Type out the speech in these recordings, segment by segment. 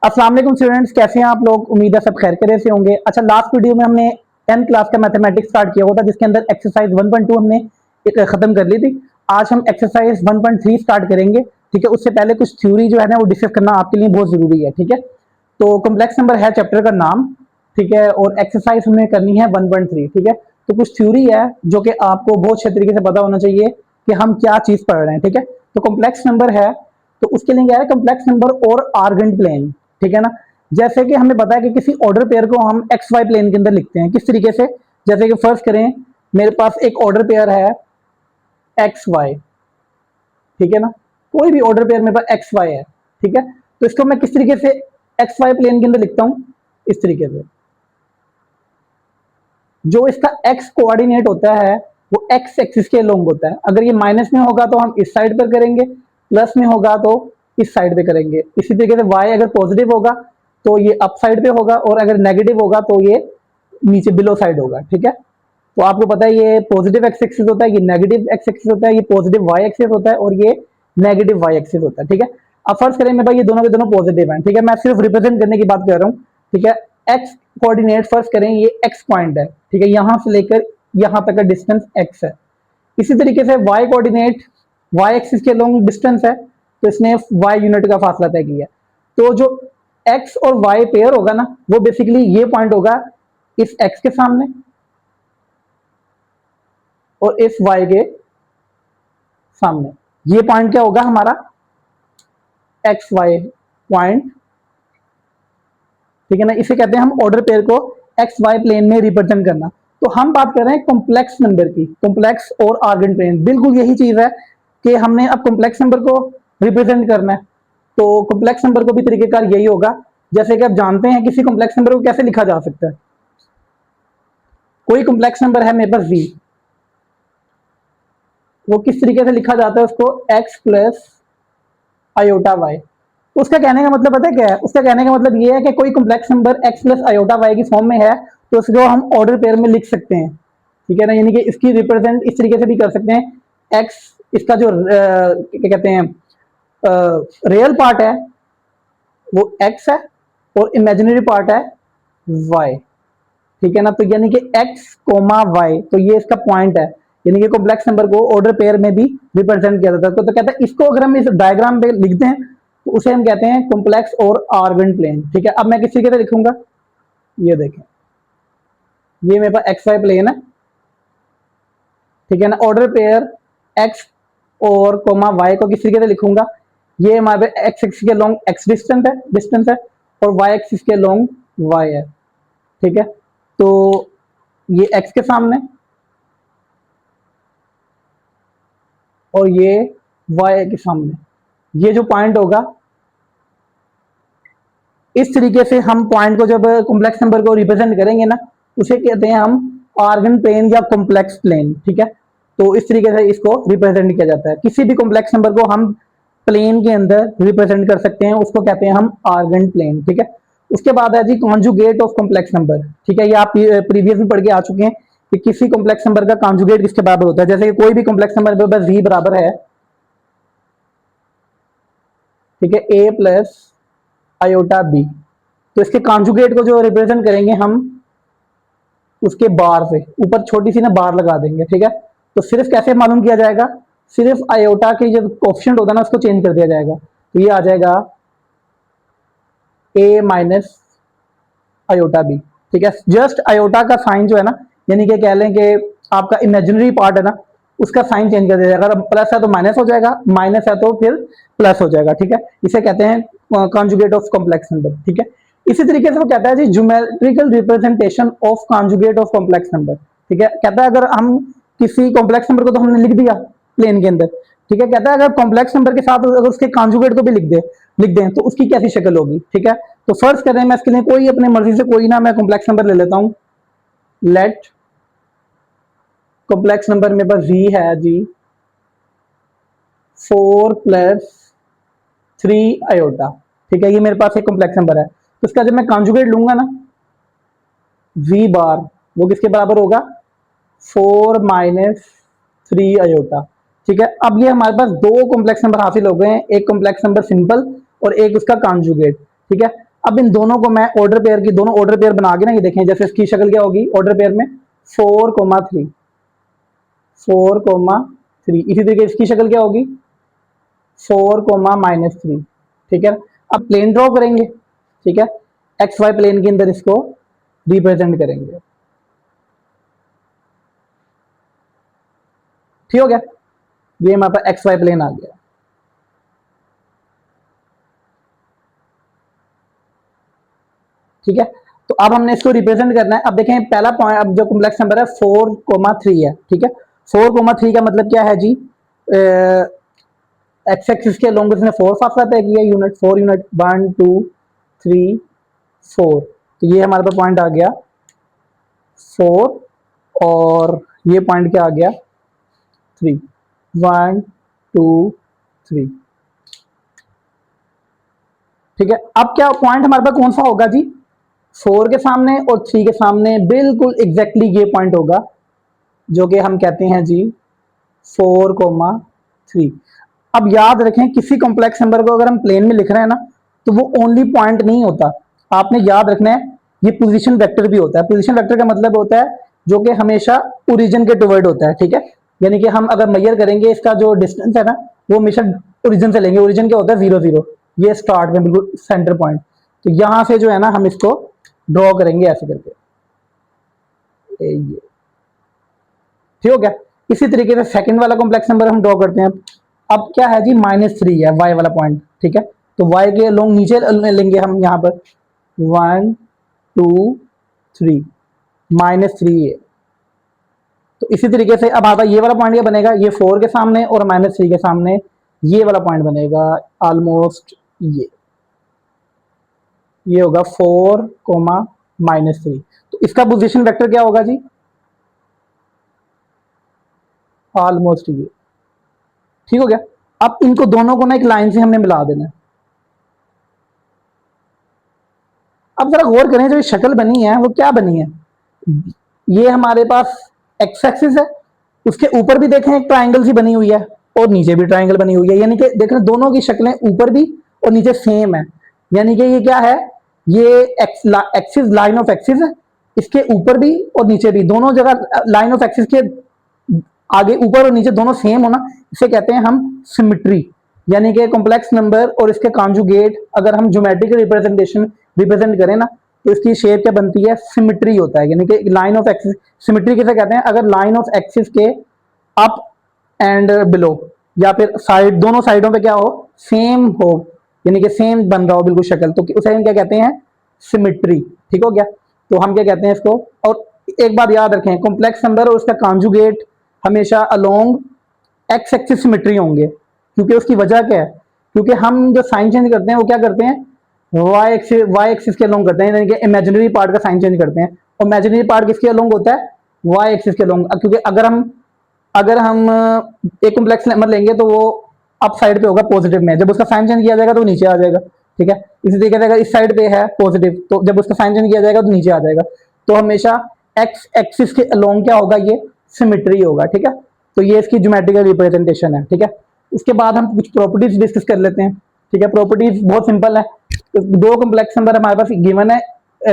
अस्सलाम वालेकुम स्टूडेंट्स, कैसे हैं आप लोग। उम्मीद है सब खैर खैरियत से होंगे। अच्छा, लास्ट वीडियो में हमने 10th क्लास का मैथमेटिक्स स्टार्ट किया हुआ था, जिसके अंदर एक्सरसाइज 1.2 हमने खत्म कर ली थी। आज हम एक्सरसाइज 1.3 स्टार्ट करेंगे। ठीक है, उससे पहले कुछ थ्योरी जो है ना वो डिस्कस करना आपके लिए बहुत जरूरी है। ठीक है, तो कॉम्प्लेक्स नंबर है चैप्टर का नाम। ठीक है, और एक्सरसाइज हमें करनी है 1.3। ठीक है, तो कुछ थ्योरी है जो कि आपको बहुत अच्छे तरीके से पता होना चाहिए कि हम क्या चीज पढ़ रहे हैं। ठीक है, तो कॉम्प्लेक्स नंबर है तो उसके लिए क्या है, कॉम्प्लेक्स नंबर और आर्गेंट प्लेन। ठीक है ना, जैसे कि हमें पता है कि किसी ऑर्डर पेयर को हम एक्स वाई प्लेन के अंदर लिखते हैं किस तरीके से। जैसे कि फर्स्ट करें, मेरे पास एक ऑर्डर पेयर है एक्स वाई। ठीक है ना, कोई भी ऑर्डर पेयर मेरे पास एक्स वाई है। ठीक है, तो इसको मैं किस तरीके से एक्स वाई प्लेन के अंदर लिखता हूं, इस तरीके से। जो इसका एक्स कोऑर्डिनेट होता है वो एक्स एक्सिस के लॉन्ग होता है। अगर ये माइनस में होगा तो हम इस साइड पर करेंगे, प्लस में होगा तो इस साइड पे करेंगे। इसी तरीके से वाई अगर पॉजिटिव होगा तो ये अप साइड पे होगा, और अगर नेगेटिव होगा तो ये नीचे बिलो साइड होगा। ठीक है, तो आपको पता है ये पॉजिटिव एक्स एक्सिस होता है, ये नेगेटिव एक्स एक्सिस होता है, ये पॉजिटिव वाई एक्सिस होता है और ये नेगेटिव वाई एक्सिस होता है। ठीक है, अब फर्ज करें मेरे पास ये दोनों के दोनों पॉजिटिव हैं। ठीक है, मैं सिर्फ रिप्रेजेंट करने की बात कर रहा हूँ। ठीक है, एक्स कोऑर्डिनेट फर्ज करें ये एक्स पॉइंट है। ठीक है, यहां से लेकर यहां तक का डिस्टेंस एक्स है। इसी तरीके से वाई कोऑर्डिनेट वाई एक्सिस के लॉन्ग डिस्टेंस है, तो इसने वाई यूनिट का फासला तय किया। तो जो एक्स और वाई पेयर होगा ना वो बेसिकली ये पॉइंट होगा इस एक्स के सामने और इस वाई के सामने। ये पॉइंट क्या होगा हमारा, एक्स वाई पॉइंट। ठीक है ना, इसे कहते हैं हम ऑर्डर पेयर को एक्स वाई प्लेन में रिप्रेजेंट करना। तो हम बात कर रहे हैं कॉम्प्लेक्स नंबर की, कॉम्प्लेक्स और आर्गेंट प्लेन बिल्कुल यही चीज है कि हमने अब कॉम्प्लेक्स नंबर को रिप्रेजेंट करना है। तो कॉम्प्लेक्स नंबर को भी तरीकेकार यही होगा। जैसे कि आप जानते हैं किसी कॉम्प्लेक्स नंबर को कैसे लिखा जा सकता है। कोई कॉम्प्लेक्स नंबर है मेरे पास v, वो किस तरीके से लिखा जाता है उसको, एक्स प्लस आयोटा वाई। तो उसका कहने का मतलब पता है क्या है, उसका कहने का मतलब ये है कि कोई complex number x plus iota y की फॉर्म में है तो उसको हम ऑर्डर पेयर में लिख सकते हैं। ठीक है ना, यानी कि इसकी रिप्रेजेंट इस तरीके से भी कर सकते हैं। एक्स इसका जो क्या कहते हैं रियल पार्ट है वो एक्स है और इमेजिनरी पार्ट है वाई। ठीक है ना, तो यानी कि एक्स कोमा वाई, तो ये इसका पॉइंट है। यानी कि कॉम्प्लेक्स नंबर को ऑर्डर पेयर में भी रिप्रेजेंट किया जाता है। तो कहते हैं इसको अगर हम इस डायग्राम पे लिखते हैं तो उसे हम कहते हैं कॉम्प्लेक्स और आर्गेंट प्लेन। ठीक है, अब मैं किस तरीके से लिखूंगा, ये देखें, ये मेरे पास एक्स वाई प्लेन है। ठीक है ना, ऑर्डर पेयर एक्स और कोमा वाई को किस तरीके से लिखूंगा, ये हमारे पे एक्स एक्सिस के लॉन्ग एक्स डिस्टेंस है और वाई एक्सिस के लॉन्ग वाई है। ठीक है, तो ये एक्स के सामने और ये वाई के सामने, ये जो पॉइंट होगा इस तरीके से हम पॉइंट को जब कॉम्प्लेक्स नंबर को रिप्रेजेंट करेंगे ना उसे कहते हैं हम आर्गन प्लेन या कॉम्प्लेक्स प्लेन। ठीक है, तो इस तरीके से इसको रिप्रेजेंट किया जाता है। किसी भी कॉम्प्लेक्स नंबर को हम प्लेन के अंदर रिप्रेजेंट कर सकते हैं, उसको कहते हैं हम आर्गन प्लेन। ठीक है, उसके बाद है z conjugate of complex number. ठीक है, ये आप प्रीवियस में पढ़ के आ चुके हैं कि किसी कॉम्प्लेक्स नंबर का कॉन्जुगेट किसके बराबर होता है। जैसे कि कोई भी कॉम्प्लेक्स नंबर v बराबर है, ठीक है, a प्लस आयोटा बी, तो इसके कॉन्जुगेट को जो रिप्रेजेंट करेंगे हम उसके बार से ऊपर छोटी सी ना बार लगा देंगे। ठीक है, तो सिर्फ कैसे मालूम किया जाएगा, सिर्फ आयोटा के जो कोफिशिएंट होता है ना उसको चेंज कर दिया जाएगा। तो ये आ जाएगा a माइनस आयोटा बी। ठीक है, जस्ट आयोटा का साइन जो है ना, यानी कि कह लें कि आपका इमेजिनरी पार्ट है ना उसका साइन चेंज कर दिया जाएगा। अगर प्लस है तो माइनस हो जाएगा, माइनस है तो फिर प्लस हो जाएगा। ठीक है, इसे कहते हैं कॉन्जुगेट ऑफ कॉम्प्लेक्स नंबर। ठीक है, इसी तरीके से वो कहता है जी geometrical representation of conjugate of complex number. ठीक है, कहता है अगर हम किसी कॉम्प्लेक्स नंबर को तो हमने लिख दिया प्लेन के अंदर। ठीक है, कहता है अगर कॉम्प्लेक्स नंबर के साथ अगर उसके कॉन्जुगेट को भी लिख दें तो उसकी कैसी शक्ल होगी। ठीक है, तो फर्स्ट कर रहे हैं मैं इसके लिए कोई अपने मर्जी से कोई ना मैं कॉम्प्लेक्स नंबर ले लेता हूं। लेट कॉम्प्लेक्स नंबर मेरे पास v है जी 4 प्लस 3 आयोटा। ठीक है, ये मेरे पास एक कॉम्प्लेक्स नंबर है, तो इसका जब मैं कॉन्जुगेट लूंगा ना v बार, वो किसके बराबर होगा, 4 माइनस 3 आयोटा। ठीक है, अब ये हमारे पास दो कॉम्प्लेक्स नंबर हासिल हो गए हैं, एक कॉम्प्लेक्स नंबर सिंपल और एक उसका कॉन्जुगेट। ठीक है, अब इन दोनों को मैं ऑर्डर पेयर की दोनों ऑर्डर पेयर बना के ना, ये देखें जैसे इसकी शक्ल क्या होगी ऑर्डर पेयर में 4,3 4,3। इसी तरीके इसकी शक्ल क्या होगी 4,-3। ठीक है, अब प्लेन ड्रॉ करेंगे। ठीक है, एक्स वाई प्लेन के अंदर इसको रिप्रेजेंट करेंगे। ठीक हो गया, ये हमारे पास एक्स वाई प्लेन आ गया। ठीक है, तो अब हमने इसको रिप्रेजेंट करना है। अब देखें पहला पॉइंट, अब जो कॉम्प्लेक्स नंबर है 4,3 है। ठीक है, 4,3 का मतलब क्या है जी, एक्स एक्सिस के लॉन्ग इसने 4 फासला तय किया, यूनिट 4 यूनिट 1 2 3 4। तो ये हमारे पास पॉइंट आ गया 4, और ये पॉइंट क्या आ गया 3, 1 2 3। ठीक है, अब क्या पॉइंट हमारे पास कौन सा होगा जी, 4 के सामने और 3 के सामने बिल्कुल एग्जैक्टली ये पॉइंट होगा जो कि हम कहते हैं जी 4,3। अब याद रखें किसी कॉम्प्लेक्स नंबर को अगर हम प्लेन में लिख रहे हैं ना, तो वो ओनली पॉइंट नहीं होता, आपने याद रखना है ये पोजीशन वेक्टर भी होता है। पोजीशन वेक्टर का मतलब होता है जो कि हमेशा ओरिजिन के टुवर्ड होता है। ठीक है, यानी कि हम अगर मेजर करेंगे इसका जो डिस्टेंस है ना, वो हमेशा ओरिजिन से लेंगे। ओरिजिन क्या होता है 0 0, ये स्टार्ट में बिल्कुल सेंटर पॉइंट। तो यहां से जो है ना हम इसको ड्रॉ करेंगे ऐसे करके, ये ठीक हो गया। इसी तरीके से सेकंड वाला कॉम्प्लेक्स नंबर हम ड्रॉ करते हैं। अब क्या है जी -3 है वाई वाला पॉइंट। ठीक है, तो वाई के लॉन्ग नीचे लेंगे हम यहाँ पर 1 2 3 -3 है। तो इसी तरीके से अब आता ये वाला पॉइंट क्या बनेगा, ये 4 के सामने और -3 के सामने ये वाला पॉइंट बनेगा ऑलमोस्ट ये होगा 4, -3। तो इसका पोजीशन वेक्टर क्या होगा जी, ऑलमोस्ट ये। ठीक हो गया, अब इनको दोनों को ना एक लाइन से हमने मिला देना है। अब जरा गौर करें जो ये शक्ल बनी है वो क्या बनी है, ये हमारे पास एक्स एक्सिस है, उसके ऊपर भी देखें एक ट्राइंगल सी बनी हुई है और नीचे भी ट्राइंगल बनी हुई है, यानी कि देखें दोनों की शक्लें ऊपर भी और नीचे सेम है। यानी कि ये क्या है, ये एक्सिस लाइन ऑफ एक्सिस है, इसके ऊपर भी और नीचे भी दोनों जगह लाइन ऑफ एक्सिस के आगे ऊपर और नीचे दोनों सेम होना, इसे कहते हैं हम सिमेट्री। यानी कि कॉम्प्लेक्स नंबर और इसके कॉन्जुगेट अगर हम ज्योमेट्रिकल रिप्रेजेंट करें ना, तो इसकी शेप क्या बनती है, सिमेट्री होता है। यानी कि लाइन ऑफ एक्सिस, सिमेट्री किसे कहते हैं, अगर लाइन ऑफ एक्सिस के अप एंड बिलो या फिर साइड दोनों साइडों पे क्या हो, सेम हो, यानी कि सेम बन रहा हो बिल्कुल शक्ल, तो उसे हम क्या कहते हैं, सिमेट्री। ठीक हो गया, तो हम क्या कहते हैं इसको। और एक बात याद रखें, कॉम्प्लेक्स नंबर और उसका कॉन्जुगेट हमेशा अलोंग एक्स एक्सिस सिमेट्री होंगे, क्योंकि उसकी वजह क्या है, क्योंकि हम जो साइन चेंज करते हैं वो क्या करते हैं, वाई एक्सिस के अलोंग करते हैं, यानी कि इमेजिनरी पार्ट का साइन चेंज करते हैं। और इमेजिनरी पार्ट किसके अलोंग होता है, वाई एक्सिस के अलोंग। क्योंकि अगर हम एक कॉम्प्लेक्स नंबर लेंगे तो वो अप साइड पे होगा पॉजिटिव में, जब उसका साइन चेंज किया जाएगा तो नीचे आ जाएगा। ठीक है, इसी तरीके से अगर इस साइड पे है पॉजिटिव, तो जब उसका साइन चेंज किया जाएगा तो नीचे आ जाएगा। तो हमेशा एक्स एक्सिस के अलोंग क्या होगा, ये सिमेट्री होगा। ठीक है, तो ये इसकी ज्योमेट्रिकल रिप्रेजेंटेशन है। ठीक है, उसके बाद हम कुछ प्रॉपर्टीज डिस्कस कर लेते हैं। ठीक है, प्रॉपर्टीज बहुत सिंपल है। तो दो कॉम्प्लेक्स नंबर हमारे पास गिवन है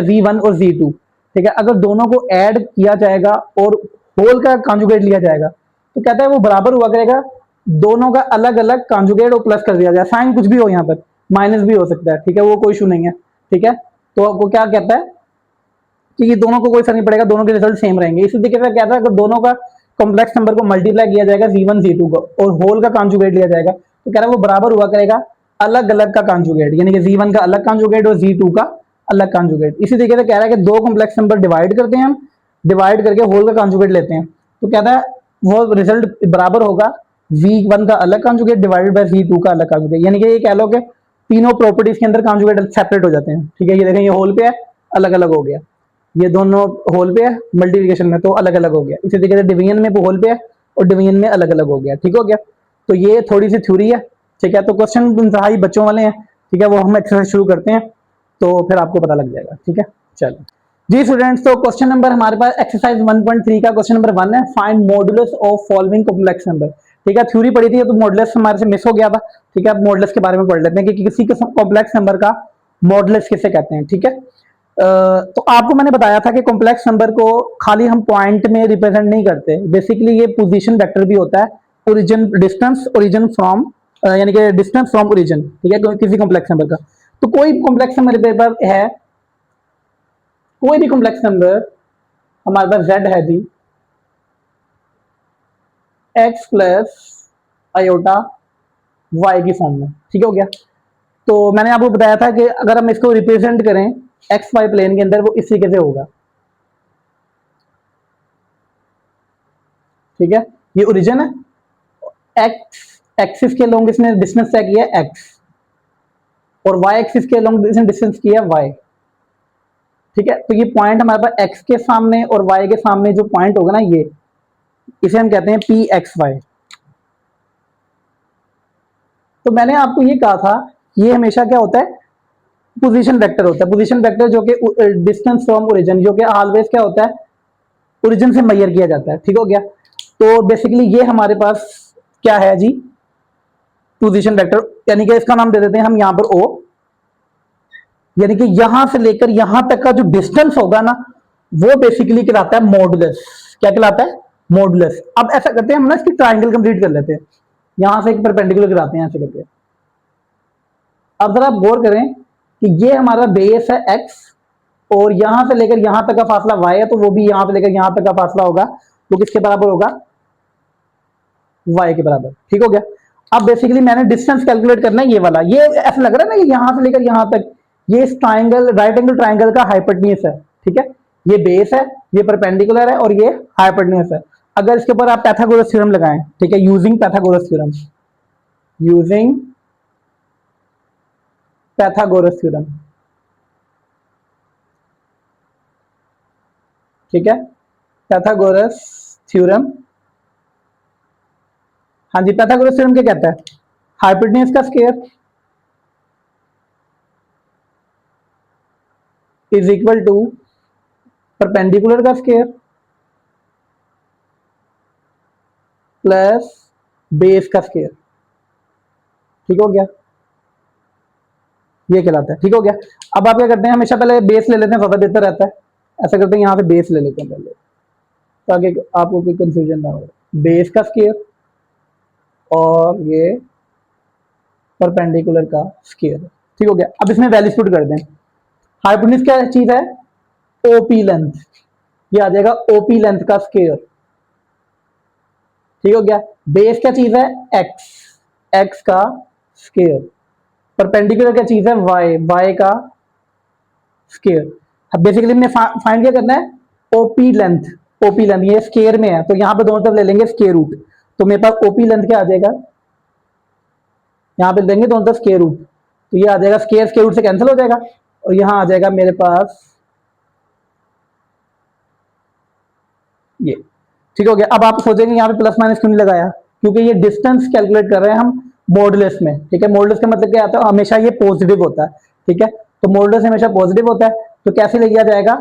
Z1 और Z2। ठीक है, अगर दोनों को ऐड किया जाएगा और होल का कॉन्जुगेट लिया जाएगा तो कहता है वो बराबर हुआ करेगा दोनों का अलग अलग कॉन्जुगेट और प्लस कर दिया जाए, साइन कुछ भी हो, यहाँ पर माइनस भी हो सकता है। ठीक है, वो कोई इशू नहीं है। ठीक है, तो वो क्या कहता है कि ये दोनों को कोई फर्क नहीं पड़ेगा, दोनों के रिजल्ट सेम रहेंगे। इसी तरीके से कहता है अगर दोनों का कॉम्प्लेक्स नंबर को मल्टीप्लाई किया जाएगा Z1 Z2 को और होल का कॉन्जुगेट लिया जाएगा, तो कह रहा है वो बराबर हुआ करेगा अलग अलग का कॉन्जुगेट, यानी कि Z1 का अलग कॉन्जुगेट और Z2 का अलग कॉन्जुगेट। इसी तरीके से कह रहा है कि दो कॉम्प्लेक्स नंबर डिवाइड करते हैं हम, डिवाइड करके होल का कॉन्जुगेट लेते हैं, तो कहता है वो रिजल्ट बराबर होगा V1 का अलग कॉन्जुगेट डिवाइडेड बाय V2 का अलग कॉन्जुगेट। यानी कि ये कह लो कि तीनों प्रॉपर्टीज के अंदर कॉन्जुगेट सेपरेट हो जाते हैं। ठीक है, ये देखें ये होल पे है, अलग अलग हो गया, ये दोनों होल पे है, मल्टीप्लिकेशन में तो अलग अलग हो गया। इसी तरीके से डिवीजन में होल पे है और डिवीजन में अलग अलग हो गया। ठीक हो गया, तो ये थोड़ी सी थ्योरी है। ठीक है, तो क्वेश्चन इंतहाई बच्चों वाले हैं। ठीक है, वो हम एक्सरसाइज शुरू करते हैं तो फिर आपको पता लग जाएगा। ठीक है, चलो जी स्टूडेंट्स, तो क्वेश्चन नंबर हमारे पास एक्सरसाइज 1.3 का क्वेश्चन नंबर 1 है, find modulus of following complex number. ठीक है, थ्योरी पढ़ी थी तो मॉडुलस हमारे से मिस हो गया था। ठीक है, अब मॉडुलस के बारे में पढ़ लेते हैं कि किसी कॉम्प्लेक्स नंबर का मॉडुलस किसे कहते हैं, ठीक है। तो आपको मैंने बताया था कि कॉम्प्लेक्स नंबर को खाली हम पॉइंट में रिप्रेजेंट नहीं करते, बेसिकली ये पोजीशन वेक्टर भी होता है, ओरिजिन डिस्टेंस ओरिजिन फ्रॉम, यानी कि डिस्टेंस फ्रॉम ओरिजिन, ठीक है, किसी कॉम्प्लेक्स नंबर का। तो कोई कॉम्प्लेक्स नंबर पेपर है, कोई भी कॉम्प्लेक्स नंबर हमारे पास z है जी, x प्लस आयोटा y की फॉर्म में, ठीक हो गया। तो मैंने आपको बताया था कि अगर हम इसको रिप्रेजेंट करें एक्स वाई प्लेन के अंदर, वो इस तरीके से होगा, ठीक है। ये ओरिजिन है, एक्स एक्सिस के लॉन्ग इसने डिस्टेंस तय किया है एक्स, और वाई एक्सिस के लॉन्ग इसने डिस्टेंस किया है वाई, ठीक है। तो ये पॉइंट हमारे पास एक्स के सामने और वाई के सामने जो पॉइंट होगा ना, ये इसे हम कहते हैं पी एक्स वाई। तो मैंने आपको ये कहा था, ये हमेशा क्या होता है, पोजीशन वेक्टर होता है, पोजीशन वेक्टर जो कि डिस्टेंस फ्रॉम ओरिजिन, जो कि ऑलवेज क्या होता है, ओरिजिन से मेजर किया जाता है, ठीक हो गया। तो बेसिकली ये हमारे पास क्या है जी, पोजीशन वेक्टर, यानी कि इसका नाम दे देते हैं हम यहां पर ओ, यानी कि यहां से लेकर यहां तक का जो डिस्टेंस होगा ना, वो बेसिकली कहलाता है मॉडुलस। क्या कहलाता है, मॉडुलस। अब ऐसा करते हैं हम ना, इसकी ट्राइंगल कंप्लीट कर लेते हैं, यहां से एक परपेंडिकुलर गिराते हैं ऐसे करके। अब जरा आप गौर करें कि ये हमारा बेस है एक्स, और यहां से लेकर यहां तक का फासला y है, तो वो भी यहां से लेकर यहां तक का फासला होगा, वो किसके बराबर होगा, y के बराबर, ठीक हो गया। अब बेसिकली मैंने डिस्टेंस कैलकुलेट करना है, ये वाला, ये ऐसा लग रहा है ना कि यहां से लेकर यहां तक, ये इस ट्राइंगल, राइट एंगल ट्राइंगल का हाइपोटेन्यूज है, ठीक है। ये बेस है, ये परपेंडिकुलर है, और ये हाइपोटेन्यूज है। अगर इसके ऊपर आप पैथागोरस थ्योरम लगाएं, ठीक है, using Pythagoras theorem, using Pythagoras theorem, ठीक है, पैथागोरस थ्योरम, हाँ जी, पैथागोरस थ्योरम क्या कहता है, हाइपोटेन्यूज का square is equal to perpendicular का स्क्वायर प्लस बेस का स्क्वायर, ठीक हो गया, ये कहलाता है, ठीक हो गया। अब आप क्या करते हैं, हमेशा पहले बेस ले लेते हैं, ज्यादा बेहतर रहता है। ऐसा करते हैं, यहाँ पे बेस ले लेते हैं पहले, ताकि आपको कोई कंफ्यूजन ना हो। बेस का स्क्वायर और ये परपेंडिकुलर का स्क्वायर, ठीक हो गया। अब इसमें वैल्यूज पुट कर दें। हाइपोटेन्यूज क्या चीज है, ओपी लेंथ, ये आ जाएगा ओपी लेंथ का स्क्वायर, ठीक हो गया। बेस क्या चीज है, एक्स, एक्स का स्क्वायर, परपेंडिकुलर क्या चीज है, वाई, वाई का स्क्वायर। अब बेसिकली हमने फाइंड क्या करना है, ओपी लेंथ, ओपी लेंथ ये स्क्वायर में है, तो यहां पे दोनों तरफ ले लेंगे स्क्वायर रूट, तो मेरे पास ओपी लेंथ क्या आ जाएगा, यहां पे देंगे दोनों तरफ स्क्वायर रूट, तो ये आ जाएगा स्क्वायर, स्क्वायर रूट से कैंसिल हो जाएगा, और यहां आ जाएगा मेरे पास ये, ठीक हो गया। अब आप सोचेंगे यहाँ पे प्लस माइनस क्यों नहीं लगाया, क्योंकि ये डिस्टेंस कैलकुलेट कर रहे हैं हम मॉडुलस में, ठीक है। मॉडुलस का मतलब क्या आता है, हमेशा ये पॉजिटिव होता है, ठीक है। तो मॉडुलस हमेशा पॉजिटिव होता है, तो कैसे लिया जाएगा,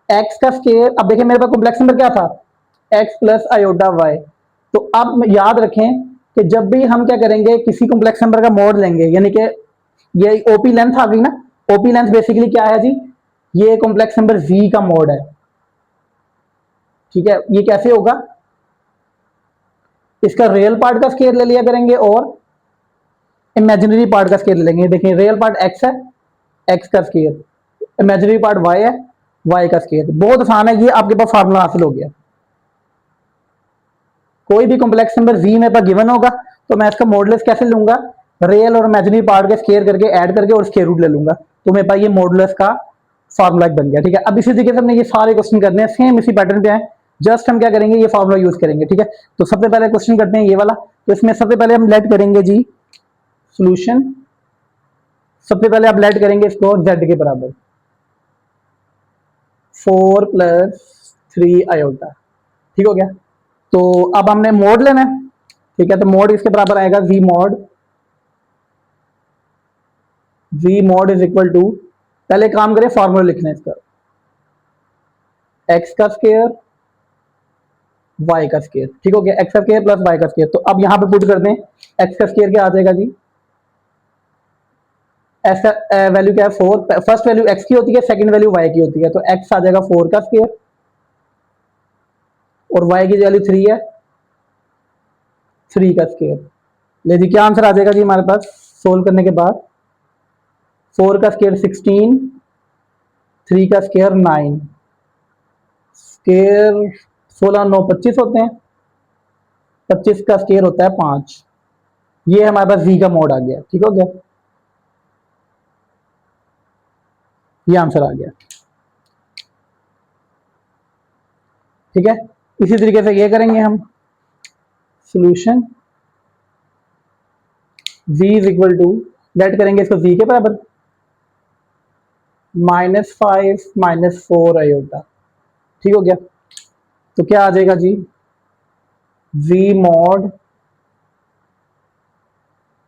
एक्स का स्क्वायर। अब देखिए मेरे पास कॉम्प्लेक्स नंबर क्या था, एक्स प्लस आयोटा वाई। तो अब याद रखें कि जब भी हम क्या करेंगे, किसी कॉम्प्लेक्स नंबर का मॉड लेंगे, यानी कि ये ओपी लेंथ आ गई ना, ओपी लेंथ बेसिकली क्या है जी, ये कॉम्प्लेक्स नंबर v का मॉड है, ठीक है। ये कैसे होगा, इसका रियल पार्ट का स्क्वायर ले लिया करेंगे और इमेजिनरी पार्ट का स्क्वायर ले लेंगे। देखिए रियल पार्ट x है, x का स्क्वायर, इमेजिनरी पार्ट y है, y का स्क्वायर। बहुत आसान है, ये आपके पास फार्मूला हासिल हो गया। कोई भी कॉम्प्लेक्स नंबर v मेरे पास गिवन होगा, तो मैं इसका मॉडुलस कैसे लूंगा, रियल और इमेजिनरी पार्ट के स्क्वायर करके ऐड करके और स्क्वायर रूट ले लूंगा, तो मेरे पास ये मॉडुलस का फार्मूला बन गया, ठीक है। अब इसी तरीके से हमने ये सारे क्वेश्चन करने हैं, सेम इसी पैटर्न पे है, जस्ट हम क्या करेंगे, ये फार्मूला यूज करेंगे, ठीक है। तो सबसे पहले क्वेश्चन करते हैं ये वाला, तो इसमें सबसे पहले हम लेट करेंगे जी सोल्यूशन, सबसे पहले आप लेट करेंगे इसको z के बराबर 4 प्लस 3 आयोटा, ठीक हो गया। तो अब हमने मोड लेना है, ठीक है। तो मोड इसके बराबर आएगा v mod is equal to, पहले काम करें फॉर्मूला लिखना है इसका, x का स्क्वायर y का स्क्वायर, ठीक हो गया, x का स्क्वायर प्लस y का स्क्वायर। तो अब यहां पे पुट कर दें, x का स्क्वायर क्या आ जाएगा जी, ऐसा वैल्यू क्या है 4, फर्स्ट वैल्यू x की होती है, सेकंड वैल्यू y की होती है, तो x आ जाएगा 4 का स्क्वायर और y की वैल्यू 3 है, 3 का स्क्वायर। ले जी क्या आंसर आ जाएगा जी हमारे पास सोल्व करने के बाद? 4 का स्क्वायर 16, 3 का स्क्वायर 9, स्क्वायर 16 9 25 होते हैं, 25 का स्क्वायर होता है 5। ये हमारे पास v का मोड आ गया, ठीक हो गया, ये आंसर आ गया। ठीक है, इसी तरीके से ये करेंगे हम solution v is equal to, let करेंगे इसको v के बराबर, -5 -4 आयोटा, ठीक हो गया। तो क्या आ जाएगा जी v मॉड,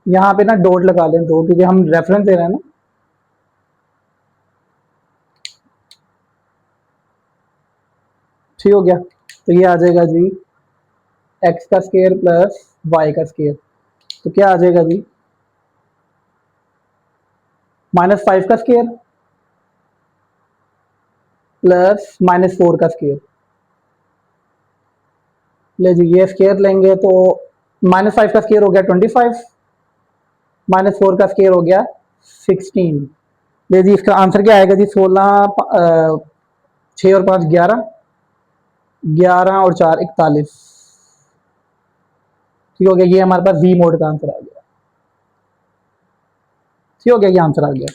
यहां पे ना डॉट लगा लें दो क्योंकि हम रेफरेंस दे रहे हैं ना, ठीक हो गया। तो ये आ जाएगा जी x का स्क्वायर प्लस y का स्क्वायर, तो क्या आ जाएगा जी -5 का स्क्वायर प्लस -4 का स्क्वायर। ले जी ये स्क्वायर लेंगे तो -5 का स्क्वायर हो गया 25, -4 का स्क्वायर हो गया 16। ले जी इसका आंसर क्या आएगा जी 16, 6 और 5 11, 11 और 4 41, ठीक हो गया। ये हमारे पास वी मोड का आंसर आ गया, ठीक हो गया, ये आंसर आ गया।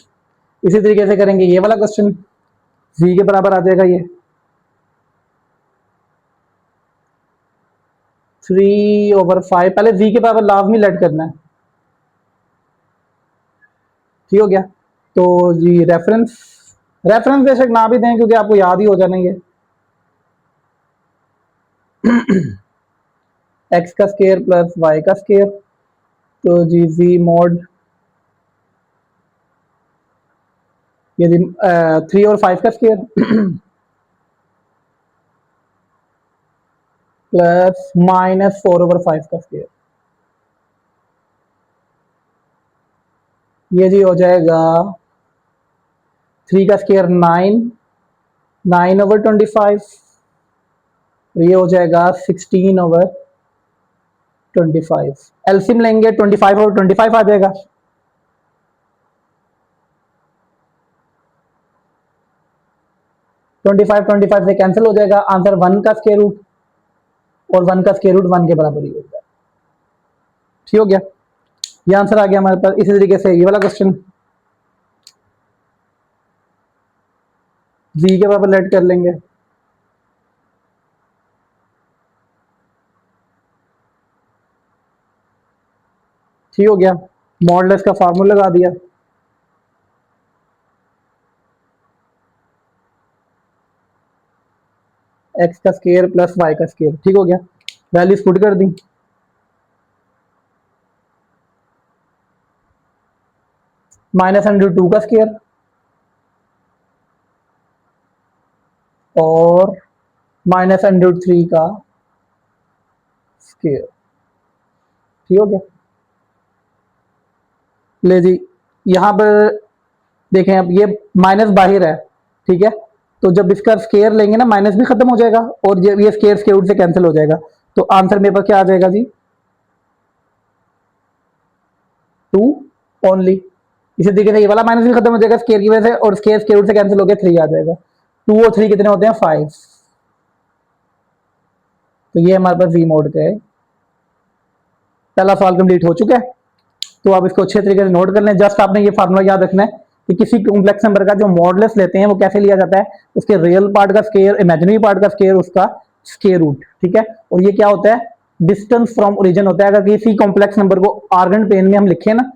इसी तरीके से करेंगे ये वाला क्वेश्चन, वी के बराबर आ जाएगा ये 3/5, पहले वी के बराबर लाजमी लेट करना है, ठीक हो गया। तो जी रेफरेंस, रेफरेंस बेशक ना भी दें क्योंकि आपको याद ही हो जाना ये एक्स का स्क्वायर प्लस वाई का स्क्वायर, तो जी वी मॉड, ये जी 3 और 5 का स्क्वायर प्लस -4/5 का स्क्वायर, ये जी हो जाएगा 3 का स्क्वायर 9, 9/25, ये हो जाएगा 16/25। एलसीएम लेंगे 25/25 आ जाएगा, 25 से कैंसिल हो जाएगा, आंसर 1 का स्क्वायर रूट, और 1 का स्क्वायर रूट 1 के बराबर ही होगा, ठीक हो गया। ये आंसर आ गया हमारे पास। इसी तरीके से ये वाला क्वेश्चन जी के बराबर लेट कर लेंगे, ठीक हो गया, मॉडलेस का फार्मूला लगा दिया, एक्स का स्क्वायर प्लस वाई का स्क्वायर, ठीक हो गया, वैल्यूज पुट कर दी, -√2 का स्क्वायर और -√3 का स्क्वायर, ठीक हो गया। ले जी यहाँ पर देखें, अब ये माइनस बाहर है, ठीक है, तो जब इसका स्क्वायर लेंगे ना माइनस भी खत्म हो जाएगा और ये स्क्वायर स्क्वायर रूट से कैंसिल हो जाएगा, तो आंसर मेरे पास क्या आ जाएगा जी 2 ओनली। इसी तरीके से ये वाला माइनस भी खत्म हो जाएगा स्क्वायर की वजह से, और स्क्वायर स्क्वायर रूट से कैंसिल हो गया 3 आ जाएगा, 2 और 3 कितने होते हैं 5, तो ये हमारे पास वी मोड का है। पहला सवाल कंप्लीट हो चुका है, तो आप इसको अच्छे तरीके से नोट कर लें। जस्ट आपने ये फार्मूला याद रखना है कि किसी कॉम्प्लेक्स नंबर का जो मॉडलेस लेते हैं वो कैसे लिया जाता है, उसके रियल पार्ट का स्क्वायर, इमेजिनरी पार्ट का स्क्वायर, उसका स्क्वायर रूट, ठीक है। और ये क्या होता है डिस्टेंस फ्रॉम ओरिजिन होता है। अगर किसी कॉम्प्लेक्स नंबर को आर्गन पेन में हम लिखें ना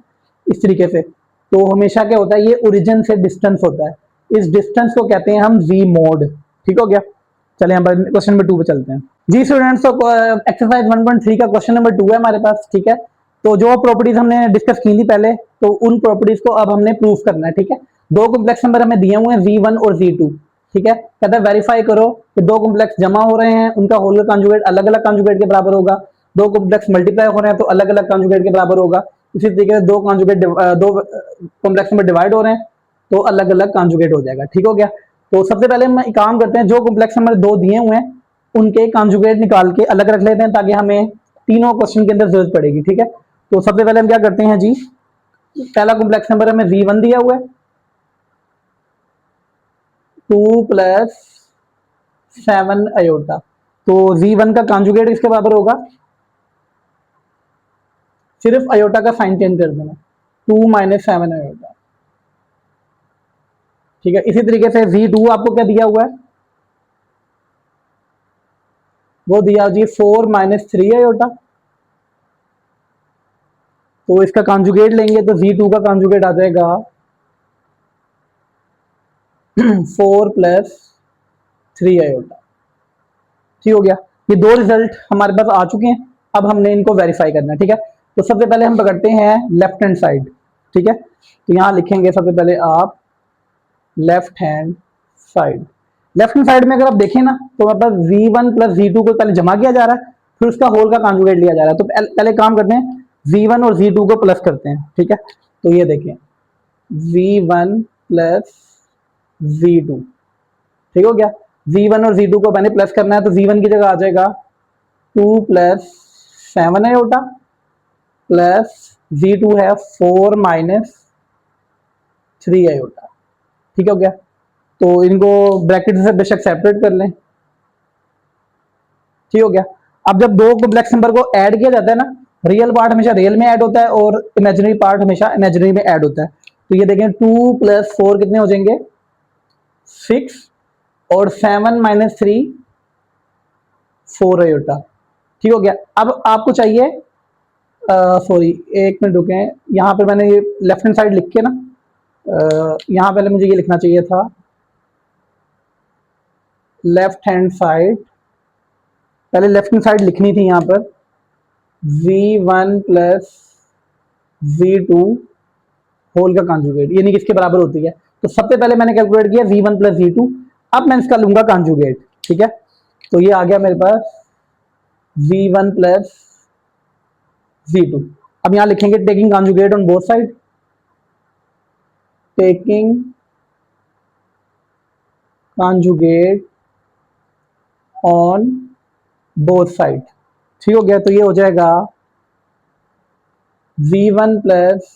इस तरीके से, तो हमेशा क्या होता है ये ओरिजिन से डिस्टेंस होता है, इस डिस्टेंस को कहते हैं हम वी मोड, ठीक हो गया। चले हम क्वेश्चन नंबर 2 पे चलते हैं जी स्टूडेंट्स। तो एक्सरसाइज 1.3 का क्वेश्चन नंबर 2 है हमारे पास, ठीक है। तो जो प्रॉपर्टीज हमने डिस्कस की थी पहले, तो उन प्रॉपर्टीज को अब हमने प्रूफ करना है, ठीक है। दो कॉम्प्लेक्स नंबर हमें दिए हुए हैं v1 और v2, ठीक है। कहता है वेरीफाई करो कि दो कॉम्प्लेक्स जमा हो रहे हैं, उनका होल का कॉन्जुगेट अलग अलग कॉन्जुगेट के बराबर होगा, दो कॉम्प्लेक्स मल्टीप्लाई हो रहे हैं तो अलग अलग कॉन्जुगेट के बराबर होगा। इसी तरीके से दो कॉन्जुगेट दो कॉम्प्लेक्स नंबर डिवाइड हो रहे हैं तो अलग अलग कॉन्जुगेट हो जाएगा। ठीक हो गया। तो सबसे पहले हम एक काम करते हैं, जो कॉम्प्लेक्स नंबर दो दिए हुए हैं उनके कॉन्जुगेट निकाल के अलग रख लेते हैं ताकि हमें तीनों क्वेश्चन के अंदर जरूरत पड़ेगी। ठीक है, तो सबसे पहले हम क्या करते हैं जी, पहला कॉम्प्लेक्स नंबर हमें v1 दिया हुआ है, 2 प्लस 7 आयोटा। तो v1 का कॉन्जुगेट इसके बराबर होगा, सिर्फ आयोटा का साइन चेंज कर देना, 2 माइनस 7 आयोटा। ठीक है, इसी तरीके से v2 आपको क्या दिया हुआ है, वो दिया जी 4 माइनस 3 आयोटा। तो इसका कॉन्जुगेट लेंगे तो v2 का कॉन्जुगेट आ जाएगा 4 प्लस 3 आयोटा। ठीक हो गया। ये दो रिजल्ट हमारे पास आ चुके हैं, अब हमने इनको वेरीफाई करना है। ठीक है, तो सबसे पहले हम पकड़ते हैं लेफ्ट हैंड साइड। ठीक है, तो यहां लिखेंगे सबसे पहले आप left hand side. Left hand side में अगर आप देखें ना तो हमारे पास v1 प्लस v2 को पहले जमा किया जा रहा है, फिर उसका होल का कॉन्जुगेट लिया जा रहा है। तो पहले काम करते हैं, v1 और v2 को प्लस करते हैं। ठीक है, तो ये देखें v1 प्लस v2। ठीक हो गया। v1 और v2 को मैंने प्लस करना है तो v1 की जगह आ जाएगा 2 प्लस 7 आयोटा प्लस v2 है 4 माइनस 3 आयोटा। ठीक हो गया। तो इनको ब्रैकेट से बेशक सेपरेट कर लें। ठीक हो गया। अब जब दो कॉम्प्लेक्स नंबर को ऐड किया जाता है ना, रियल पार्ट हमेशा रियल में ऐड होता है और इमेजिनरी पार्ट हमेशा इमेजिनरी में ऐड होता है। तो ये देखें 2 प्लस 4 कितने हो जाएंगे 6 और 7 माइनस 3 4 आयोटा। ठीक हो गया। अब आपको चाहिए, सॉरी एक मिनट रुके, यहाँ पे मैंने ये लेफ्ट हैंड साइड लिख के ना, यहाँ पहले मुझे ये लिखना चाहिए था लेफ्ट हैंड साइड, पहले लेफ्ट हैंड साइड लिखनी थी यहाँ पर v1 प्लस v2 होल का कॉन्जुगेट, यानी किसके बराबर होती है। तो सबसे पहले मैंने कैलकुलेट किया v1 प्लस v2, अब मैं इसका लूंगा कॉन्जुगेट। ठीक है, तो ये आ गया मेरे पास v1 प्लस v2। अब यहां लिखेंगे taking conjugate on both side, taking conjugate on both side. ठीक हो गया। तो ये हो जाएगा v1 प्लस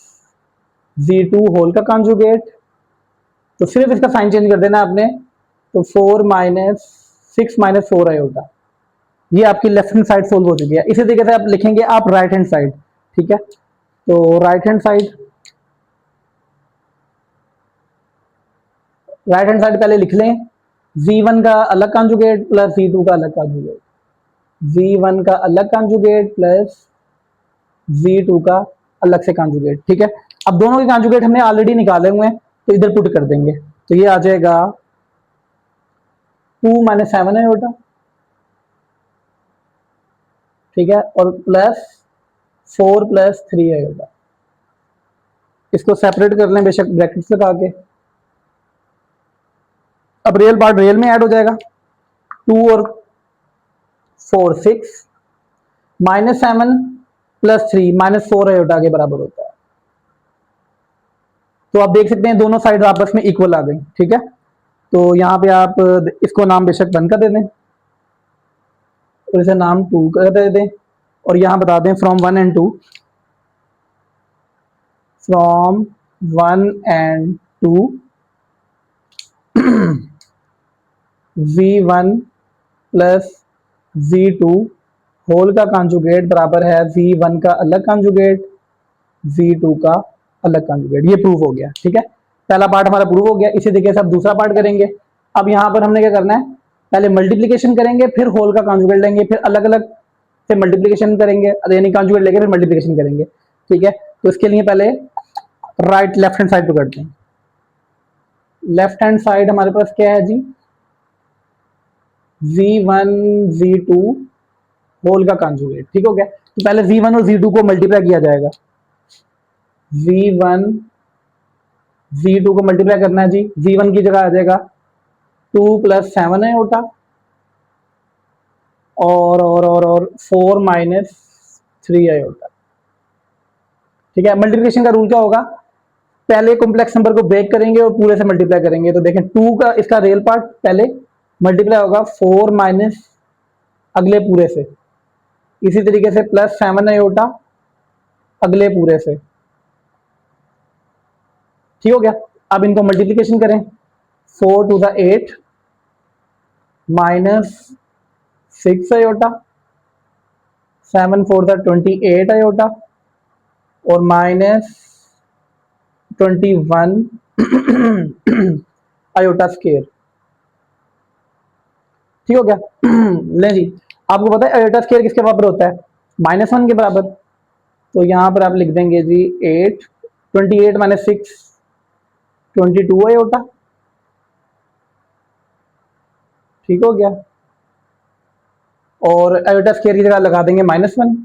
v2 होल का कॉन्जुगेट, तो सिर्फ इसका साइन चेंज कर देना आपने, तो 4 माइनस 6 माइनस 4 आयोटा। ये आपकी लेफ्ट हैंड साइड सोल्व हो चुकी है। इसी तरीके से आप लिखेंगे आप राइट हैंड साइड। ठीक है, तो right hand side, right hand side पहले लिख लें v1 का अलग कॉन्जुगेट प्लस v2 का अलग कॉन्जुगेट, v1 का अलग कॉन्जुगेट प्लस v2 का अलग से कॉन्जुगेट। ठीक है, अब दोनों के कॉन्जुगेट हमने ऑलरेडी निकाले हुए हैं तो इधर पुट कर देंगे, तो ये आ जाएगा 2 माइनस 7 है बेटा। ठीक है, और प्लस 4 प्लस 3 है बेटा। इसको सेपरेट कर लें बेशक ब्रैकेट्स लगा के। अब रियल पार्ट रियल में ऐड हो जाएगा, 2 और 4 6 माइनस 7 प्लस 3 माइनस 4 आयोटा के बराबर होता है। तो आप देख सकते हैं दोनों साइड आपस में इक्वल आ गई। ठीक है, तो यहाँ पे आप इसको नाम बेशक 1 का दे दें और इसे नाम 2 का दे दें, और यहाँ बता दें from 1 and 2, from 1 and 2 v1 plus v2 whole का कॉन्जुगेट बराबर है v1 का अलग कॉन्जुगेट v2 का अलग कॉन्जुगेट। ये प्रूव हो गया। ठीक है, पहला पार्ट हमारा प्रूव हो गया। इसी तरीके से अब दूसरा पार्ट करेंगे। अब यहाँ पर हमने क्या करना है, पहले मल्टीप्लीकेशन करेंगे, फिर होल का कॉन्जुगेट लेंगे, फिर अलग अलग से मल्टीप्लीकेशन करेंगे, यानी कॉन्जुगेट लेंगे फिर मल्टीप्लीकेशन करेंगे। ठीक है, तो इसके लिए पहले राइट लेफ्ट हैंड साइड पकड़ते हैं। लेफ्ट हैंड साइड हमारे पास क्या है जी, v1 v2 होल का कॉन्जुगेट। ठीक हो गया। तो पहले v1 और v2 को मल्टीप्लाई किया जाएगा, v1 v2 को मल्टीप्लाई करना है जी, v1 की जगह आ जाएगा 2 प्लस 7 है ओटा और 4 माइनस 3 आयोटा। ठीक है, मल्टीप्लिकेशन का रूल क्या होगा, पहले कॉम्प्लेक्स नंबर को ब्रेक करेंगे और पूरे से मल्टीप्लाई करेंगे। तो देखें 2 का इसका रियल पार्ट पहले मल्टीप्लाई होगा 4 माइनस अगले पूरे से, इसी तरीके से प्लस 7 आयोटा अगले पूरे से। ठीक हो गया। अब इनको मल्टीप्लिकेशन करें, 4 two the 8 minus 6 iota, 7 4 the 28 iota और माइनस 21 आयोटा स्केयर। ठीक हो गया। ले जी, आपको पता है आयोटा स्केयर किसके बराबर होता है, -1 के बराबर। तो यहां पर आप लिख देंगे जी 8, 28 माइनस 6 22 आयोटा। ठीक हो गया। और आयोटा स्केयर की जगह लगा देंगे -1,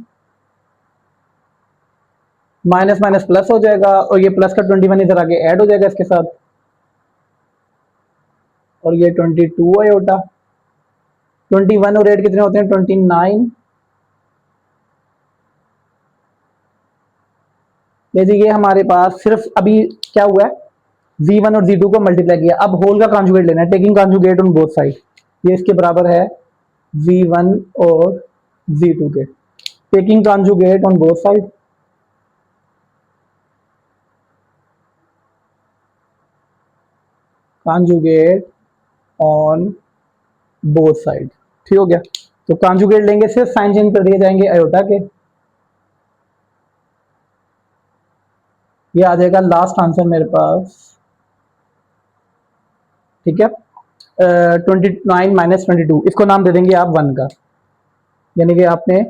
माइनस माइनस प्लस हो जाएगा और ये प्लस का 21 इधर आगे ऐड हो जाएगा इसके साथ, और ये 22 आयोटा। 21 और 8 कितने होते हैं, 29। ये हमारे पास सिर्फ अभी क्या हुआ है, Z1 और Z2 को मल्टीप्लाई किया। अब होल का कॉन्जुगेट लेना है, taking conjugate on both side. ये इसके बराबर है Z1 और Z2 के, taking conjugate on both side. Conjugate on both side. ठीक हो गया। तो कॉन्जुगेट लेंगे, सिर्फ साइन चेंज कर दिए जाएंगे आयोटा के। ये आ जाएगा लास्ट आंसर मेरे पास। ठीक है, 29 माइनस 22, इसको नाम दे देंगे आप 1 का, यानी कि आपने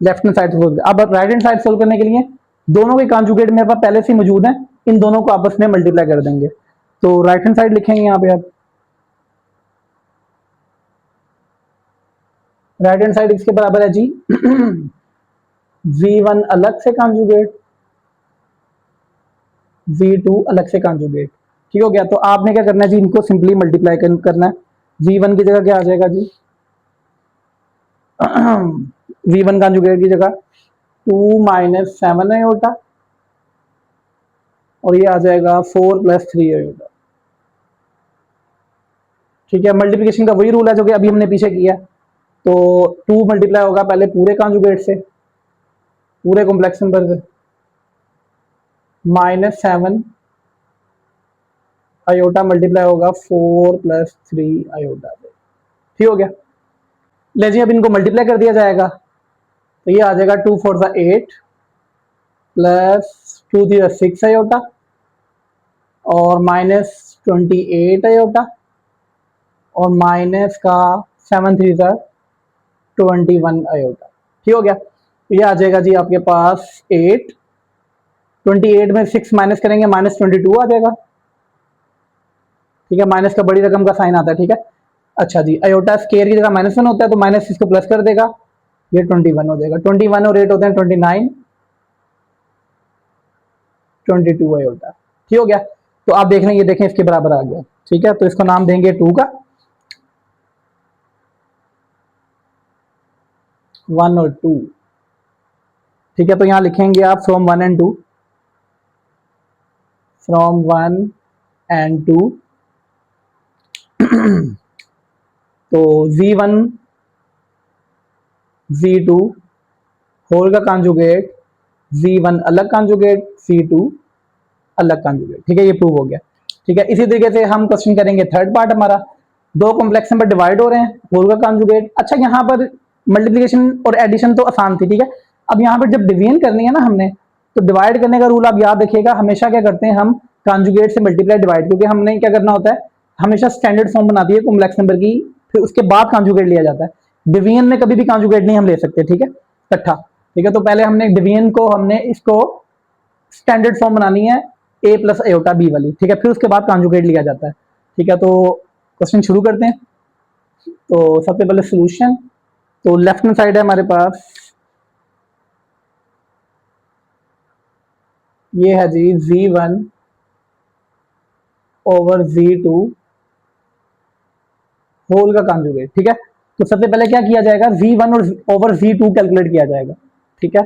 लेफ्ट हैंड साइड सोल्व किया। अब राइट हैंड साइड सोल्व करने के लिए दोनों के कॉन्जुगेट मेरे पास पहले से मौजूद हैं, इन दोनों को आपस में मल्टीप्लाई कर देंगे। तो राइट हैंड साइड लिखेंगे यहाँ पे आप, राइट हैंड साइड इसके बराबर है जी V1 अलग से कॉन्जुगेट, V2 अलग से कॉन्जुगेट। ठीक हो गया। तो आपने क्या करना है जी, इनको सिंपली मल्टीप्लाई करना है। V1 की जगह क्या आ जाएगा जी V1 कॉन्जुगेट की जगह 2 माइनस 7 आयोटा और ये आ जाएगा 4 प्लस 3 आयोटा। ठीक है, मल्टीप्लिकेशन का वही रूल है जो कि अभी हमने पीछे किया। तो 2 मल्टीप्लाई होगा पहले पूरे कॉन्जुगेट से, पूरे कॉम्प्लेक्स नंबर से, -7 आयोटा मल्टीप्लाई होगा 4 प्लस 3 आयोटा से। ठीक हो गया। ले जी, अब इनको मल्टीप्लाई कर दिया जाएगा। तो ये आ जाएगा 2 4 सा 8 प्लस 2 3 6 आयोटा और -28 आयोटा और माइनस का 7 3 सा 21 आयोटा। ठीक हो गया। तो ये आ जाएगा जी आपके पास 8, 28 में 6 माइनस करेंगे -22 आ जाएगा। ठीक है, माइनस का बड़ी रकम का साइन आता है। ठीक है, अच्छा जी, आयोटा स्केयर की जगह -1 होता है तो माइनस इसको प्लस कर देगा, ये 21 हो जाएगा। 21 और 8 होते हैं 29, 22 आयोटा। ठीक हो गया। तो आप देख रहे हैं, ये देखें इसके बराबर आ गया। ठीक है, तो इसको नाम देंगे 2 का, 1 और 2। ठीक है, तो यहां लिखेंगे आप फ्रॉम 1 एंड 2, फ्रॉम 1 एंड 2। तो Z1 Z2 होल का कॉन्जुगेट, Z1 अलग कॉन्जुगेट, Z2 अलग कॉन्जुगेट। ठीक है, ये प्रूव हो गया। ठीक है, इसी तरीके से हम क्वेश्चन करेंगे थर्ड पार्ट हमारा। दो कॉम्प्लेक्स नंबर डिवाइड हो रहे हैं, होल का कॉन्जुगेट। अच्छा, यहाँ पर मल्टीप्लिकेशन और एडिशन तो आसान थी। ठीक है, अब यहाँ पर जब डिवीजन करनी है ना हमने, तो डिवाइड करने का रूल आप याद रखिएगा, हमेशा क्या करते हैं हम, कॉन्जुगेट से मल्टीप्लाई डिवाइड, क्योंकि हमने क्या करना होता है, हमेशा स्टैंडर्ड फॉर्म बनाती है कॉम्प्लेक्स नंबर की, फिर उसके बाद कॉन्जुगेट लिया जाता है। डिवीजन में कभी भी कॉन्जुगेट नहीं हम ले सकते। ठीक है, इकट्ठा। ठीक है, तो पहले हमने डिवीजन को, हमने इसको स्टैंडर्ड फॉर्म बनानी है a प्लस आयोटा b वाली। ठीक है, फिर उसके बाद कॉन्जुगेट लिया जाता है। ठीक है, तो क्वेश्चन शुरू करते हैं। तो सबसे पहले सोल्यूशन, तो लेफ्ट हैंड साइड है हमारे पास, ये है जी Z1 ओवर Z2 होल का कॉन्जुगेट। ठीक है, तो सबसे पहले क्या किया जाएगा, Z1 और ओवर Z2 कैलकुलेट किया जाएगा। ठीक है,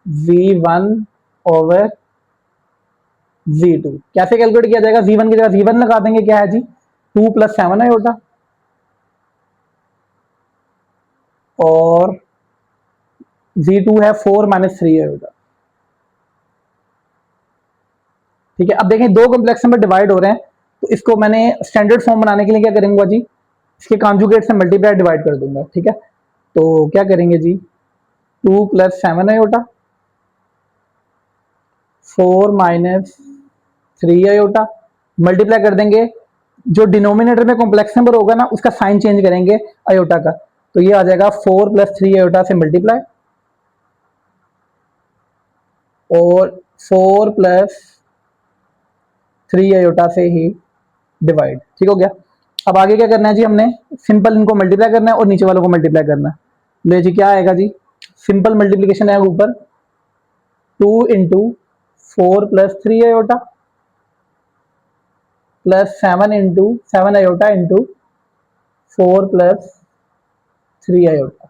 Z1 ओवर Z2। कैसे कैलकुलेट किया जाएगा? Z1 की जगह Z1 लगा देंगे, क्या है जी 2 + 7 आयोटा, और Z2 है 4 - 3 आयोटा। ठीक है, अब देखें दो कॉम्प्लेक्स नंबर डिवाइड हो रहे हैं, तो इसको मैंने स्टैंडर्ड फॉर्म बनाने के लिए क्या करूंगा जी, इसके कॉन्जुगेट से मल्टीप्लाई डिवाइड कर दूंगा। ठीक है, तो क्या करेंगे जी 2 + 7 आयोटा, 4 - 3 आयोटा, मल्टीप्लाई कर देंगे। जो डिनोमिनेटर में कॉम्प्लेक्स नंबर होगा ना, उसका साइन चेंज करेंगे आयोटा का, तो ये आ जाएगा 4 + 3 आयोटा से मल्टीप्लाई, और 4 + 3 आयोटा से ही डिवाइड। ठीक हो गया। अब आगे क्या करना है जी, हमने सिंपल इनको मल्टीप्लाई करना है और नीचे वालों को मल्टीप्लाई करना है। ले जी, क्या आएगा जी, सिंपल मल्टीप्लीकेशन है ऊपर 2 × 4 + 3 iota plus 7 × 7 iota into 4 + 3 iota.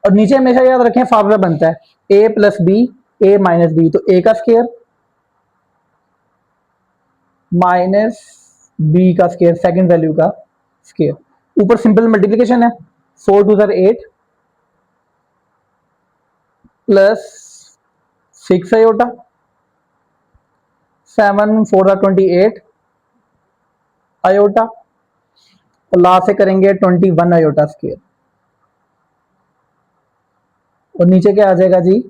और नीचे हमेशा याद रखें फार्मूला बनता है a + b, a - b, तो a का स्क्वायर माइनस बी का स्क्वायर, सेकंड वैल्यू का स्क्वायर। ऊपर सिंपल मल्टीप्लिकेशन है, 4 × 2 = 8 प्लस 6 आयोटा, 7 × 4 = 28 आयोटा, और लास्ट से करेंगे 21 आयोटा स्क्वायर। और नीचे क्या आ जाएगा जी,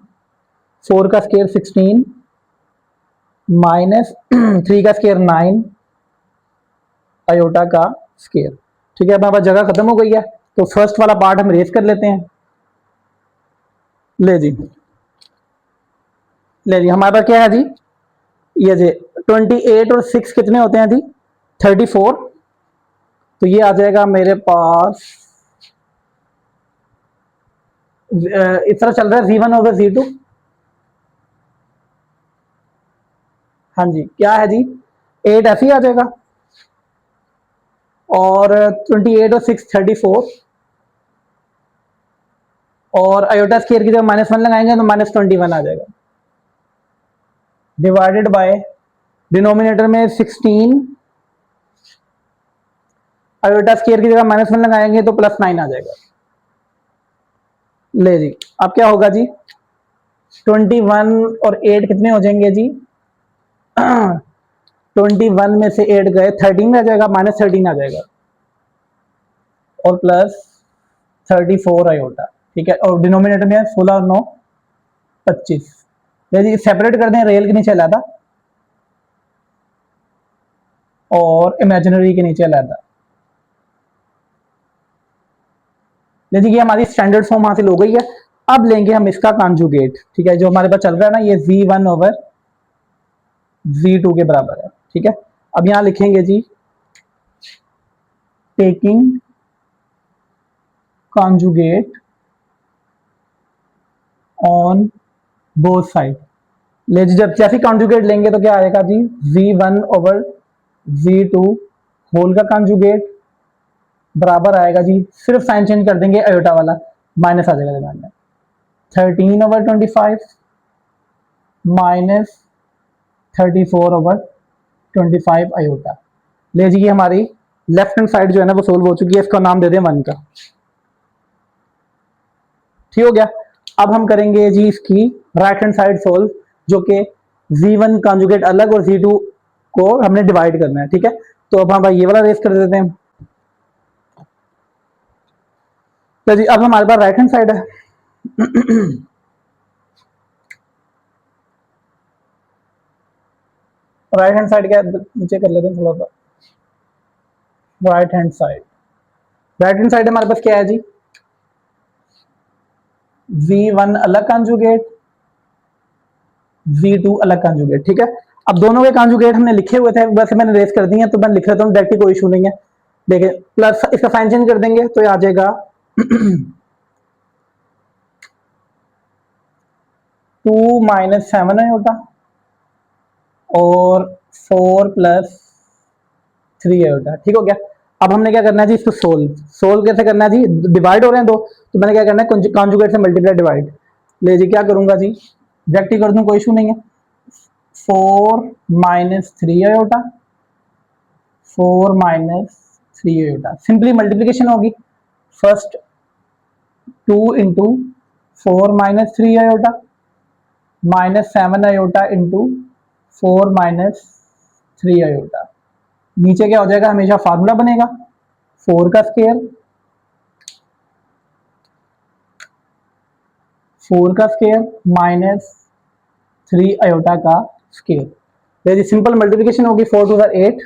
4 का स्क्वायर 16 माइनस 3 का स्क्वायर 9 आयोटा का स्क्वायर। ठीक है, अब हमारे पास जगह खत्म हो गई है, तो फर्स्ट वाला पार्ट हम रेस कर लेते हैं। ले जी हमारे पास क्या है जी, ये जी 28 और 6 कितने होते हैं जी 34, तो ये आ जाएगा मेरे पास इस तरह चल रहा है Z1 ओवर Z2। हाँ जी, क्या है जी 8 ऐसे ही आ जाएगा, और 28 और 6 34, और आयोटा स्क्वायर की जगह -1 लगाएंगे तो -21 आ जाएगा, डिवाइडेड बाय डिनोमिनेटर में 16, आयोटा स्क्वायर की जगह -1 लगाएंगे तो +9 आ जाएगा। ले जी, अब क्या होगा जी 21 और 8 कितने हो जाएंगे जी 21 में से 8 गए 13 आ जाएगा, -13 आ जाएगा, और प्लस 34 आयोटा। ठीक है, और डिनोमिनेटर में 16 और 9 25। जी सेपरेट कर दें, रियल के नीचे अलग और इमेजिनरी के नीचे अलग। जैसे कि हमारी स्टैंडर्ड फॉर्म हासिल हो गई है, अब लेंगे हम इसका कॉन्जुगेट। ठीक है, जो हमारे पास चल रहा है ना, ये Z1 ओवर Z2 के बराबर है। ठीक है, अब यहां लिखेंगे जी taking conjugate on both side. ले जी, जब जैसे कॉन्जुगेट लेंगे तो क्या आएगा जी Z1 ओवर Z2 होल का कॉन्जुगेट बराबर आएगा जी, सिर्फ साइन चेंज कर देंगे, अयोटा वाला माइनस आ जाएगा दिमाग में, 13 ओवर 25 माइनस 34 ओवर 25 आयोटा। ले जी, हमारी लेफ्ट हैंड साइड जो है ना वो सोल्व हो चुकी है, इसका नाम दे दें 1 का। ठीक हो गया। अब हम करेंगे जी इसकी राइट हैंड साइड सोल्व, जो कि Z1 कॉन्जुगेट अलग और Z2 को हमने डिवाइड करना है। ठीक है, तो अब हम ये वाला रेस कर देते हैं। तो जी अब हमारे पास राइट हैंड साइड है राइट हैंड साइड क्या नीचे कर लेते हैं थोड़ा सा। Right hand side, right hand side हमारे पास क्या है जी Z1 अलग कॉन्जुगेट, Z2 अलग कॉन्जुगेट। ठीक है, अब दोनों के कॉन्जुगेट हमने लिखे हुए थे, वैसे मैंने रेस कर दी है, तो मैं लिख लेता हूँ डायरेक्टली, कोई इशू नहीं है। देखिए प्लस इसका साइन चेंज कर देंगे तो ये आ जाएगा 2 - 7 आयोटा और 4 + 3 आयोटा। ठीक हो गया। अब हमने क्या करना है जी इसको सोल्व, सोल्व कैसे करना है जी, डिवाइड हो रहे हैं दो, तो मैंने क्या करना है कॉन्जुगेट से मल्टीप्लाई डिवाइड। ले जी क्या करूंगा जी, डायरेक्टली कर दूं, कोई इशू नहीं है। 4 minus 3 iota, 4 minus 3 iota, simply multiplication होगी। First 2 into 4 minus 3 iota minus 7 iota into 4 minus 3 iota. नीचे क्या हो जाएगा, हमेशा फार्मूला बनेगा 4 का स्क्वायर, 4 का स्क्वायर माइनस 3 आयोटा का स्क्वायर। सिंपल मल्टीप्लिकेशन होगी, 4 two 8,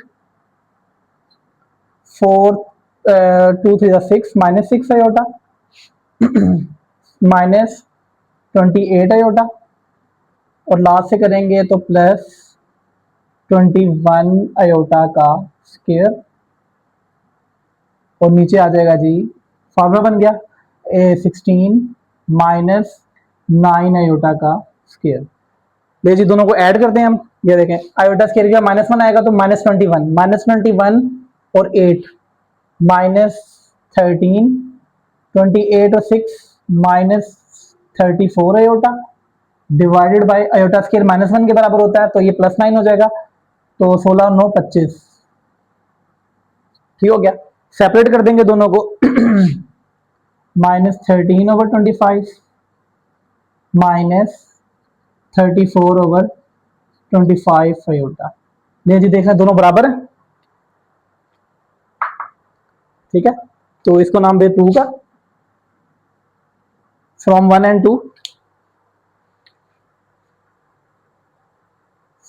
4 2 3 6 minus 6 iota minus 28 iota, और लास्ट से करेंगे तो प्लस 21 आयोटा का स्क्वायर, और नीचे आ जाएगा जी फार्मूला बन गया 16 माइनस 9 आयोटा का स्क्वायर। ले जी दोनों को ऐड करते हैं हम, ये देखें आयोटा स्क्वायर का -1 आएगा तो -21 और 8 माइनस 13, 28 और 6 minus 34 iota divided by iota square -1 के बराबर होता है तो ये +9 हो जाएगा, तो 16 9 25, ठीक हो गया। सेपरेट कर देंगे दोनों को -13/25 माइनस 34/25 आयोटा। ले जी देखना दोनों बराबर है, ठीक है। तो इसको नाम दे 2 का, from 1 and 2,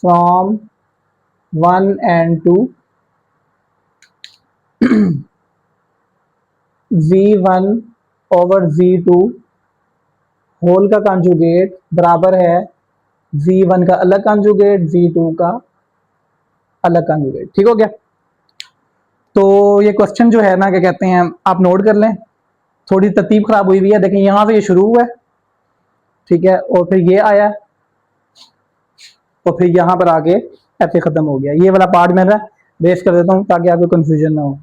from 1 and 2 V1/V2 whole का कंजुगेट बराबर है V1 का अलग कंजुगेट V2 का अलग कंजुगेट, ठीक हो गया। तो ये क्वेश्चन जो है ना, क्या कहते हैं, आप नोट कर लें, थोड़ी तरतीब खराब हुई हुई है। देखें यहां से ये शुरू हुआ है, ठीक है, और फिर ये आया और फिर यहां पर आके ऐसे खत्म हो गया। ये वाला पार्ट मेरा बेस कर देता हूं ताकि आपको कंफ्यूजन ना हो।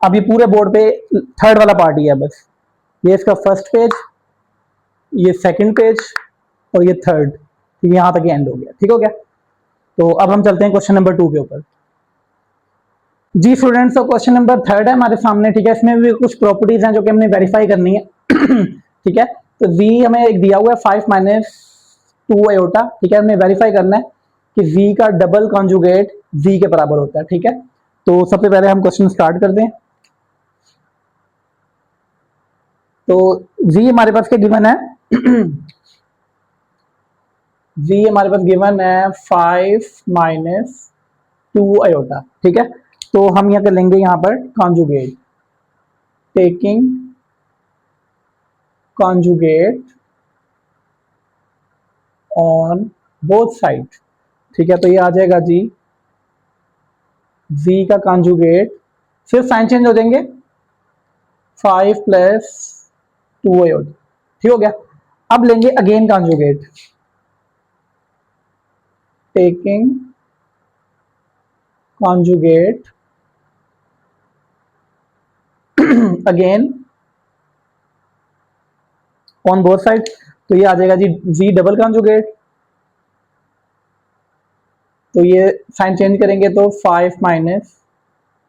अब ये पूरे बोर्ड पे थर्ड वाला पार्ट ही है बस, ये इसका फर्स्ट पेज, ये सेकंड पेज और ये थर्ड, ठीक है, यहां तक एंड हो गया, ठीक हो गया। तो अब हम चलते हैं क्वेश्चन नंबर 2 के ऊपर। जी स्टूडेंट्स, तो क्वेश्चन नंबर 3 है हमारे सामने, ठीक है। इसमें भी कुछ प्रॉपर्टीज हैं जो कि हमने वेरीफाई करनी है ठीक है। तो v हमें एक दिया हुआ है 5 माइनस 2 आयोटा, ठीक है, हमें वेरीफाई करना है कि v का डबल कॉन्जुगेट v के बराबर होता है, ठीक है। तो सबसे पहले हम क्वेश्चन स्टार्ट कर दें। तो v हमारे पास क्या गिवन है v हमारे पास गिवन है 5 माइनस 2 आयोटा, ठीक है। तो हम यहाँ कर लेंगे यहाँ पर conjugate, taking conjugate on both side, ठीक है। तो ये आ जाएगा जी v का कॉन्जुगेट, सिर्फ साइन चेंज हो जाएंगे, 5 प्लस 2 आयोटा, ठीक हो गया। अब लेंगे again conjugate, taking conjugate again on both side, तो ये आ जाएगा जी v डबल कॉन्जुगेट, तो ये साइन चेंज करेंगे तो 5 माइनस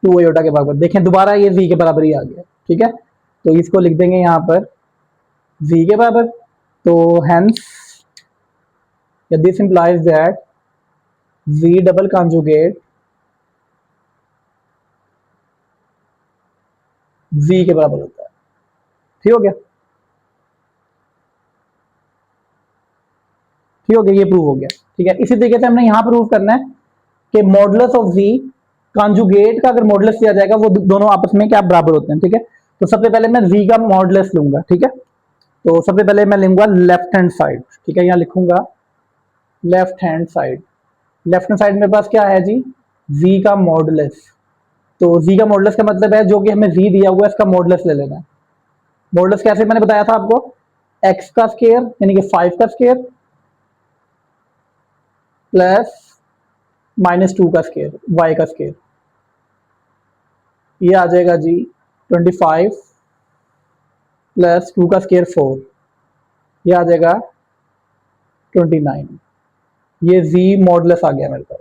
2 आयोटा के बराबर। देखें दोबारा ये v के बराबर ही आ गया, ठीक है। तो इसको लिख देंगे यहाँ पर v के बराबर, तो hence this implies that v double conjugate v के बराबर होता है, ठीक हो गया, ठीक हो गया, ये प्रूव हो गया, ठीक है। इसी तरीके से हमने यहाँ प्रूव करना है कि मॉडुलस ऑफ v कॉन्जुगेट का अगर मॉडुलस दिया जाएगा वो दोनों आपस में क्या बराबर होते हैं, ठीक है। तो सबसे पहले मैं v का मॉडुलस लूंगा, ठीक है। तो सबसे पहले मैं लूंगा लेफ्ट हैंड साइड, ठीक है, यहाँ लिखूंगा left hand side. Left hand side मेरे पास क्या है जी, v का मॉडुलस। तो v का मॉडुलस का मतलब है जो कि हमें v दिया हुआ है इसका मॉडुलस ले लेना है। मॉडुलस कैसे मैंने बताया था आपको, x का स्क्वायर यानी कि 5 का स्क्वायर प्लस -2 का स्क्वायर y का स्क्वायर, ये आ जाएगा जी 25 प्लस 2 का स्क्वायर 4, ये आ जाएगा 29। ये z मॉडुलस आ गया मेरे पास।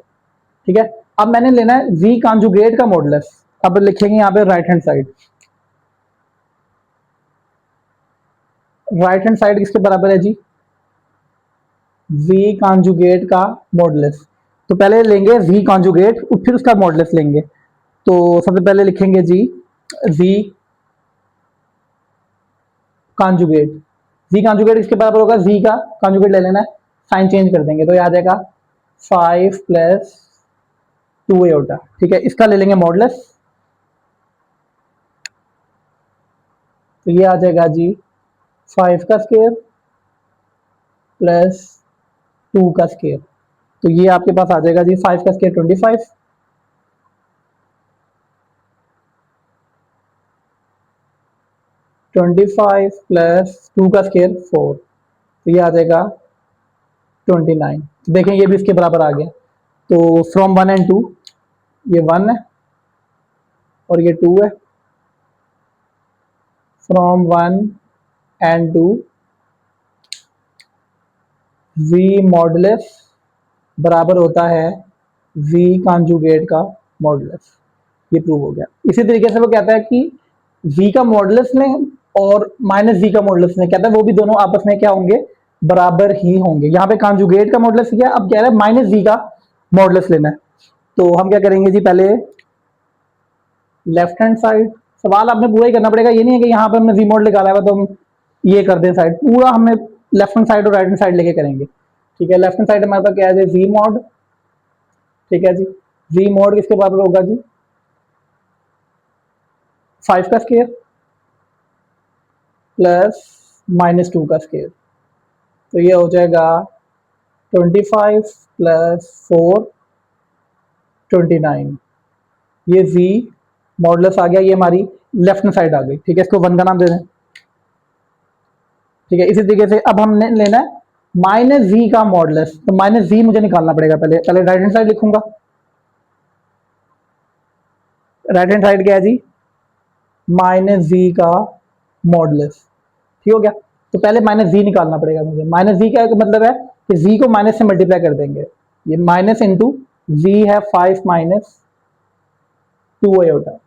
ठीक है, अब मैंने लेना है z कॉन्जुगेट का मॉडुलस। अब लिखेंगे यहाँ पे right hand side. Right hand side किसके बराबर है जी? z कॉन्जुगेट का मॉडुलस। तो पहले लेंगे z कॉन्जुगेट, फिर उसका मॉडुलस लेंगे। तो सबसे पहले लिखेंगे जी z कॉन्जुगेट। z कॉन्जुगेट इसके बराबर होगा, z का कॉन्जुगेट ले लेना है, साइन चेंज कर देंगे तो ये आ जाएगा 5 प्लस 2 आयोटा। ठीक है, इसका ले लेंगे मॉडुलस, तो ये आ जाएगा जी 5 का स्क्वायर प्लस 2 का स्क्वायर। तो ये आपके पास आ जाएगा जी 5 का स्क्वायर 25, 25 प्लस 2 का स्क्वायर 4, तो ये आ जाएगा 29। तो देखें ये भी इसके बराबर आ गया। तो फ्रॉम 1 एंड 2, ये 1 है और ये 2 है। फ्रॉम 1 एंड 2 v मॉडुलस बराबर होता है v कॉन्जुगेट का मॉडुलस। ये प्रूव हो गया। इसी तरीके से वो कहता है कि v का मॉडुलस लें और माइनस v का मॉडुलस लें, कहता है वो भी दोनों आपस में क्या होंगे? बराबर ही होंगे। यहाँ पे कॉन्जुगेट का मॉडुलस किया, अब कह रहा है माइनस v का मॉडुलस लेना है। तो हम क्या करेंगे जी, पहले लेफ्ट हैंड साइड, सवाल आपने पूरा ही करना पड़ेगा। ये नहीं है कि यहाँ पर हमने v मॉड निकाला है तो हम ये कर दें साइड, पूरा हमें लेफ्ट हैंड साइड और राइट हैंड साइड लेके करेंगे। ठीक है, लेफ्ट हैंड साइड हमारे पास क्या है? v mod. ठीक है जी, v मॉड किसके बराबर होगा जी? 5 का स्क्वायर प्लस माइनस 2 का स्क्वायर, तो ये हो जाएगा 25 प्लस 4 29। ये v मॉडुलस आ गया, ये हमारी लेफ्ट हैंड साइड आ गई। ठीक है, इसको 1 का नाम दे दें। ठीक है, इसी तरीके से अब हमने लेना है माइनस v का मॉडुलस। तो माइनस v मुझे निकालना पड़ेगा, पहले पहले राइट हैंड साइड लिखूंगा। राइट हैंड साइड क्या है जी? माइनस v का मॉडुलस। ठीक हो गया, तो पहले माइनस v निकालना पड़ेगा मुझे। माइनस v का मतलब है कि v को माइनस से मल्टीप्लाई कर देंगे। ये माइनस इंटू v है 5 माइनस 2 आयोटा।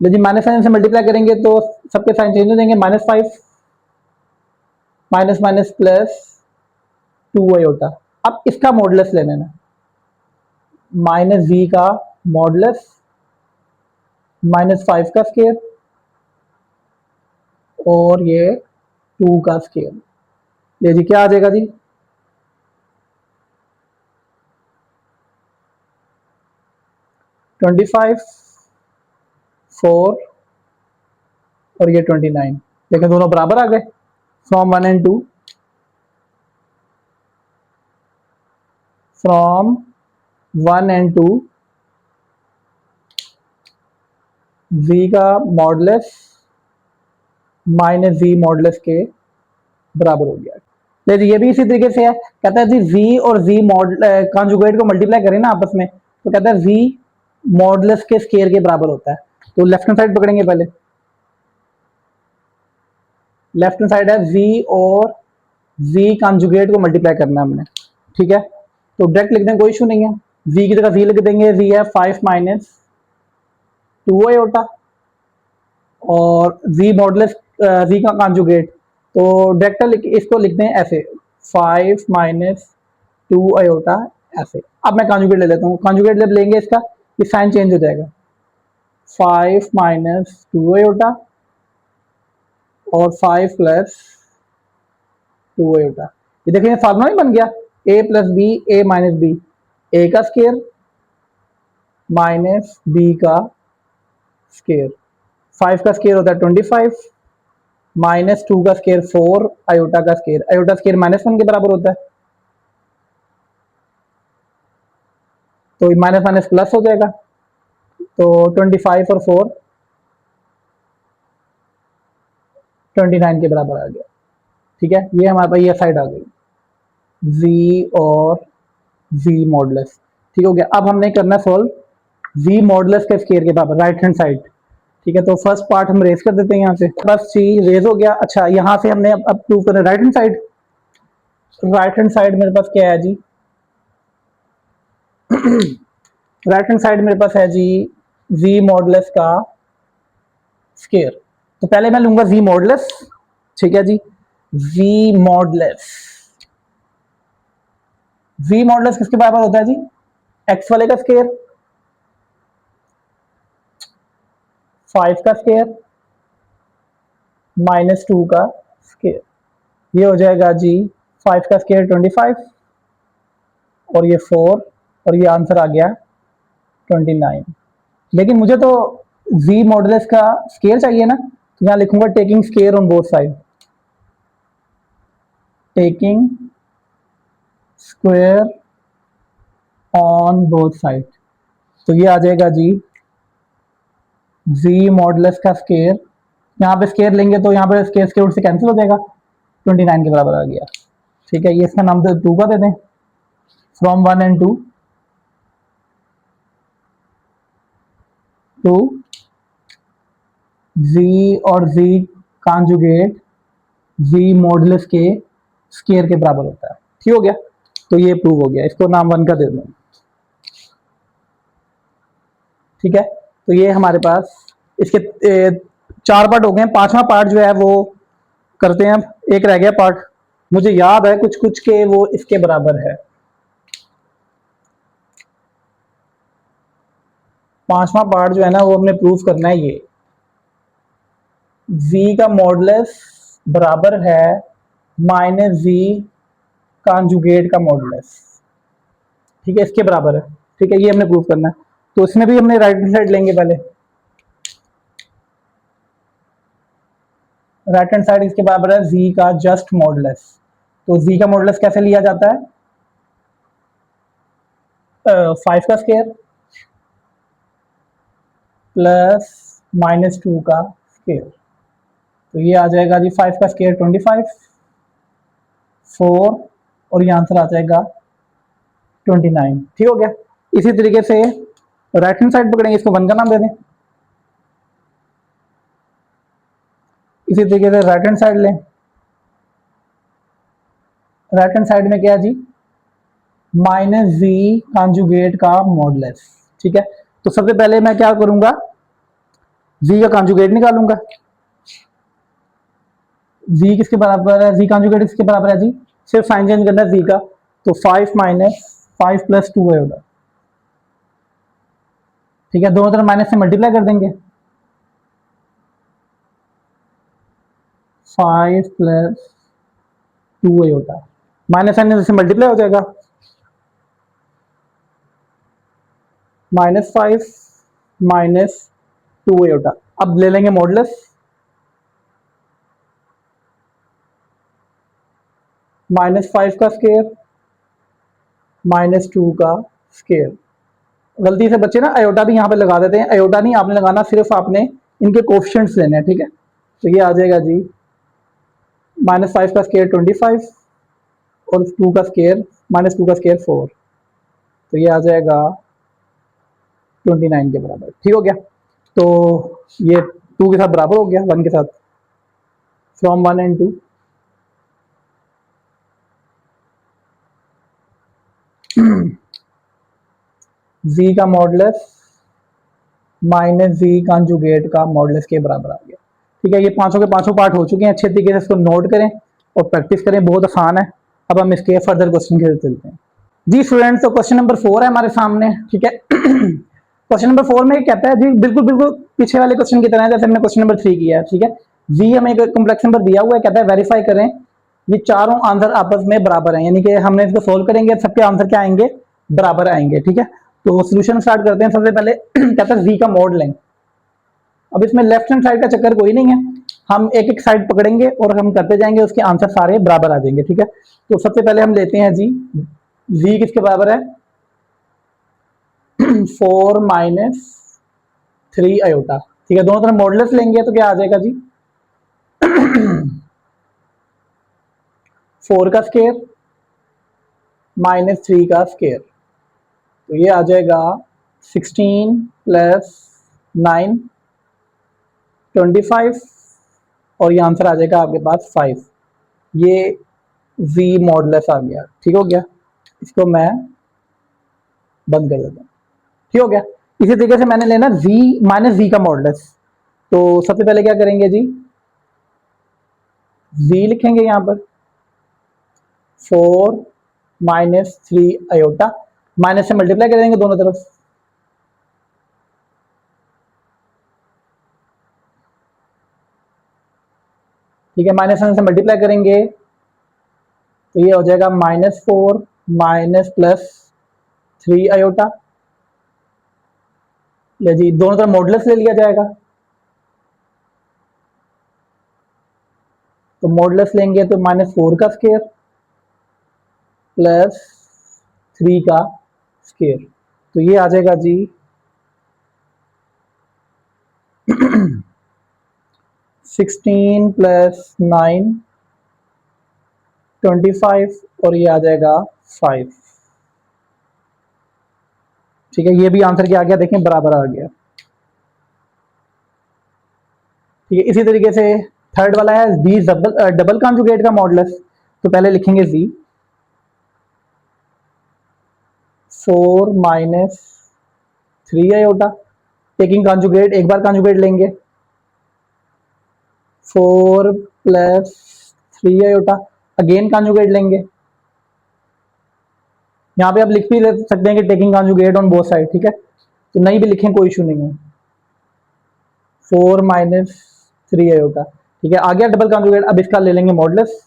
लेकिन माइनस साइन से मल्टीप्लाई करेंगे तो सबके साइन चेंज हो जाएंगे। -5 माइनस माइनस प्लस 2 आयोटा। अब इसका मॉडुलस ले लेना, माइनस v का मॉडुलस -5 का स्क्वायर और ये 2 का स्क्वायर। ये जी क्या आ जाएगा जी? 25 4 और ये 29। देखें दोनों बराबर आ गए। From 1 and 2, from 1 and 2 v का मॉडुलस माइनस v मॉडुलस के बराबर हो गया। देखिए ये भी इसी तरीके से है, कहता है जी v और v कॉन्जुगेट को मल्टीप्लाई करें ना आपस में, तो कहता है v मॉडुलस के स्क्वायर के बराबर होता है। तो लेफ्ट हैंड साइड पकड़ेंगे पहले। लेफ्ट हैंड साइड है v और v कॉन्जुगेट को मल्टीप्लाई करना है हमने। ठीक है, तो डायरेक्ट लिख दें, कोई इशू नहीं है। v की जगह v लिख देंगे। v है 5 माइनस 2 आयोटा और v मॉडुलस v का कॉन्जुगेट, तो डायरेक्ट इसको लिख दें ऐसे 5 माइनस 2 आयोटा ऐसे। अब मैं कॉन्जुगेट ले लेता हूँ। कॉन्जुगेट जब लेंगे इसका, ये साइन चेंज हो जाएगा। 5 माइनस 2 आयोटा और 5 प्लस 2 आयोटा। ये देखिए फार्मूला नहीं बन गया, a plus B A minus B, A का स्क्वायर माइनस बी का स्क्वायर। 5 का स्क्वायर होता है 25 माइनस 2 का स्क्वायर 4 आयोटा का स्क्वायर। आयोटा स्क्वायर -1 के बराबर होता है, तो माइनस माइनस प्लस हो जाएगा। तो 25 और 4 29 के बराबर आ गया। ठीक है, ये हमारे पास ये साइड आ गई v और v मॉडुलस। ठीक हो गया, अब हमने करना सॉल्व v मॉडुलस के स्क्वायर के बराबर राइट हैंड साइड। ठीक है, तो फर्स्ट पार्ट हम रेज कर देते हैं यहाँ से, बस जी रेज हो गया। अच्छा यहाँ से हमने अब प्रूव करना right hand side. Right hand side मेरे पास क्या है जी, राइट हैंड साइड मेरे पास है जी जी मॉडुलस का स्केयर। तो पहले मैं लूंगा जी मॉडुलस, ठीक है जी, जी मॉडुलस। जी मॉडुलस किसके बराबर होता है जी, एक्स वाले का स्केयर, 5 का स्केयर माइनस 2 का स्केयर। ये हो जाएगा जी 5 का स्केयर 25 और ये 4 और ये आंसर आ गया 29। लेकिन मुझे तो जी मॉडुलस का स्केयर चाहिए ना, तो यहाँ लिखूंगा taking square on both side, taking square on both side. तो ये आ जाएगा जी जी मॉडुलस का स्केयर, यहाँ पे स्केयर लेंगे तो यहाँ पे स्केयर स्केयर से कैंसिल हो जाएगा, 29 के बराबर आ गया। ठीक है, ये इसका नाम तो 2 का दे दें, फ्रॉम 1 एंड 2 टू जी और जी कॉन्जुगेट जी मॉडुलस के स्केयर के बराबर होता है। ठीक हो गया, तो ये प्रूव हो गया, इसको नाम 1 का दे दें। ठीक है, तो ये हमारे पास इसके 4 पार्ट हो गए, 5वां पार्ट जो है वो करते हैं। एक रह गया पार्ट, मुझे याद है कुछ कुछ के वो इसके बराबर है। 5वां पार्ट जो है ना वो हमने प्रूव करना है, ये v का मॉडुलस बराबर है माइनस v कॉन्जुगेट का मॉडुलस। ठीक है, इसके बराबर है। ठीक है, ये हमने प्रूव करना है, तो इसमें भी हमने राइट हैंड साइड लेंगे पहले। राइट हैंड साइड इसके बराबर है z का जस्ट मॉडुलस। तो z का मॉडुलस कैसे लिया जाता है, 5 का स्केयर प्लस माइनस 2 का स्केयर। तो ये आ जाएगा जी 5 का स्केयर 25, 4 और ये आंसर आ जाएगा 29। ठीक हो गया। इसी तरीके से राइट हैंड साइड पकड़ेंगे, इसको 1 का नाम दे दें। इसी तरीके से राइट हैंड साइड लें, राइट हैंड साइड में क्या है जी, माइनस जी कॉन्जुगेट का मॉडुलस। ठीक है, तो सबसे पहले मैं क्या करूंगा, जी का कॉन्जुगेट निकालूंगा। जी किसके बराबर है, जी कॉन्जुगेट किसके बराबर है जी, सिर्फ साइन चेंज करना है जी का, तो 5 माइनस 5 प्लस 2 है उधर। ठीक है, दोनों तरफ माइनस से मल्टीप्लाई कर देंगे, 5 प्लस 2 है होता, माइनस साइन से मल्टीप्लाई हो जाएगा, -5 माइनस 2 होता। अब ले लेंगे मॉडुलस, -5 का स्केयर -2 का स्केयर। गलती से बच्चे ना अयोटा भी यहाँ पे लगा देते हैं, अयोटा नहीं आपने लगाना, सिर्फ आपने इनके कोफिशिएंट्स लेने हैं। ठीक है, तो ये आ जाएगा जी -5 का स्केयर 25 और 2 का स्केयर -2 का स्केयर 4, तो ये आ जाएगा 29 के बराबर। ठीक हो गया, तो ये 2 के साथ बराबर हो गया 1 के साथ, फ्रॉम 1 एंड 2 जी का मॉडुलस माइनस जी कॉन्जुगेट का मॉडुलस के बराबर आ गया। ठीक है, ये पांचों के पांचों पार्ट हो चुके हैं, अच्छे तरीके से इसको नोट करें और प्रैक्टिस करें, बहुत आसान है। अब हम इसके फर्दर क्वेश्चन के चलते हैं जी स्टूडेंट्स। तो क्वेश्चन नंबर 4 है हमारे सामने। ठीक है, क्वेश्चन नंबर 4 में कहता है जी, बिल्कुल बिल्कुल पीछे वाले क्वेश्चन की तरह है जैसे हमने क्वेश्चन नंबर 3 किया है। ठीक है, जी हमें एक कॉम्प्लेक्स नंबर दिया हुआ है, कहता है वेरीफाई करें ये चारों आंसर आपस में बराबर हैं, यानी कि हमने इसको सोल्व करेंगे, सबके आंसर क्या आएंगे, बराबर आएंगे। ठीक है, तो सोल्यूशन स्टार्ट करते हैं। सबसे पहले कहता है जी का मॉड लें। अब इसमें लेफ्ट हैंड साइड का चक्कर कोई नहीं है, हम एक एक साइड पकड़ेंगे और हम करते जाएंगे, उसके आंसर सारे बराबर आ जाएंगे। ठीक है, तो सबसे पहले हम लेते हैं जी, जी किसके बराबर है 4 माइनस 3 अयोटा। ठीक है, दोनों तरफ मॉडुलस लेंगे तो क्या आ जाएगा जी 4 का स्केयर -3 का स्केयर, तो ये आ जाएगा 16 प्लस 9 25 और ये आंसर आ जाएगा आपके पास 5। ये v मॉडुलस आ गया। ठीक हो गया, इसको मैं बंद कर देता हूँ। ठीक हो गया। इसी तरीके से मैंने लेना v माइनस v का मॉडुलस। तो सबसे पहले क्या करेंगे जी, v लिखेंगे यहाँ पर 4 माइनस 3 आयोटा, माइनस से मल्टीप्लाई कर देंगे दोनों तरफ। ठीक है, माइनस से मल्टीप्लाई करेंगे तो ये हो जाएगा -4 माइनस प्लस 3 आयोटा। ले जी, दोनों तरफ मॉडुलस ले लिया जाएगा, तो मॉडुलस लेंगे तो -4 का स्क्वायर प्लस 3 का स्क्वायर, तो ये आ जाएगा जी 16 प्लस 9 25 और ये आ जाएगा 5। ठीक है, ये भी आंसर क्या आ गया, देखें बराबर आ गया। ठीक है, इसी तरीके से थर्ड वाला है बी डबल कॉन्जुगेट का मॉडुलस। तो पहले लिखेंगे जी 4 माइनस 3 आयोटा, टेकिंग कॉन्जुगेट, एक बार कॉन्जुगेट लेंगे 4 प्लस 3 आयोटा, अगेन कॉन्जुगेट लेंगे। यहाँ पे आप लिख भी सकते हैं कि taking conjugate on both side. ठीक है, तो नहीं भी लिखें कोई इशू नहीं है। 4 माइनस 3 आयोटा, ठीक है, आ गया डबल कॉन्जुगेट। अब इसका ले लेंगे मॉडुलस,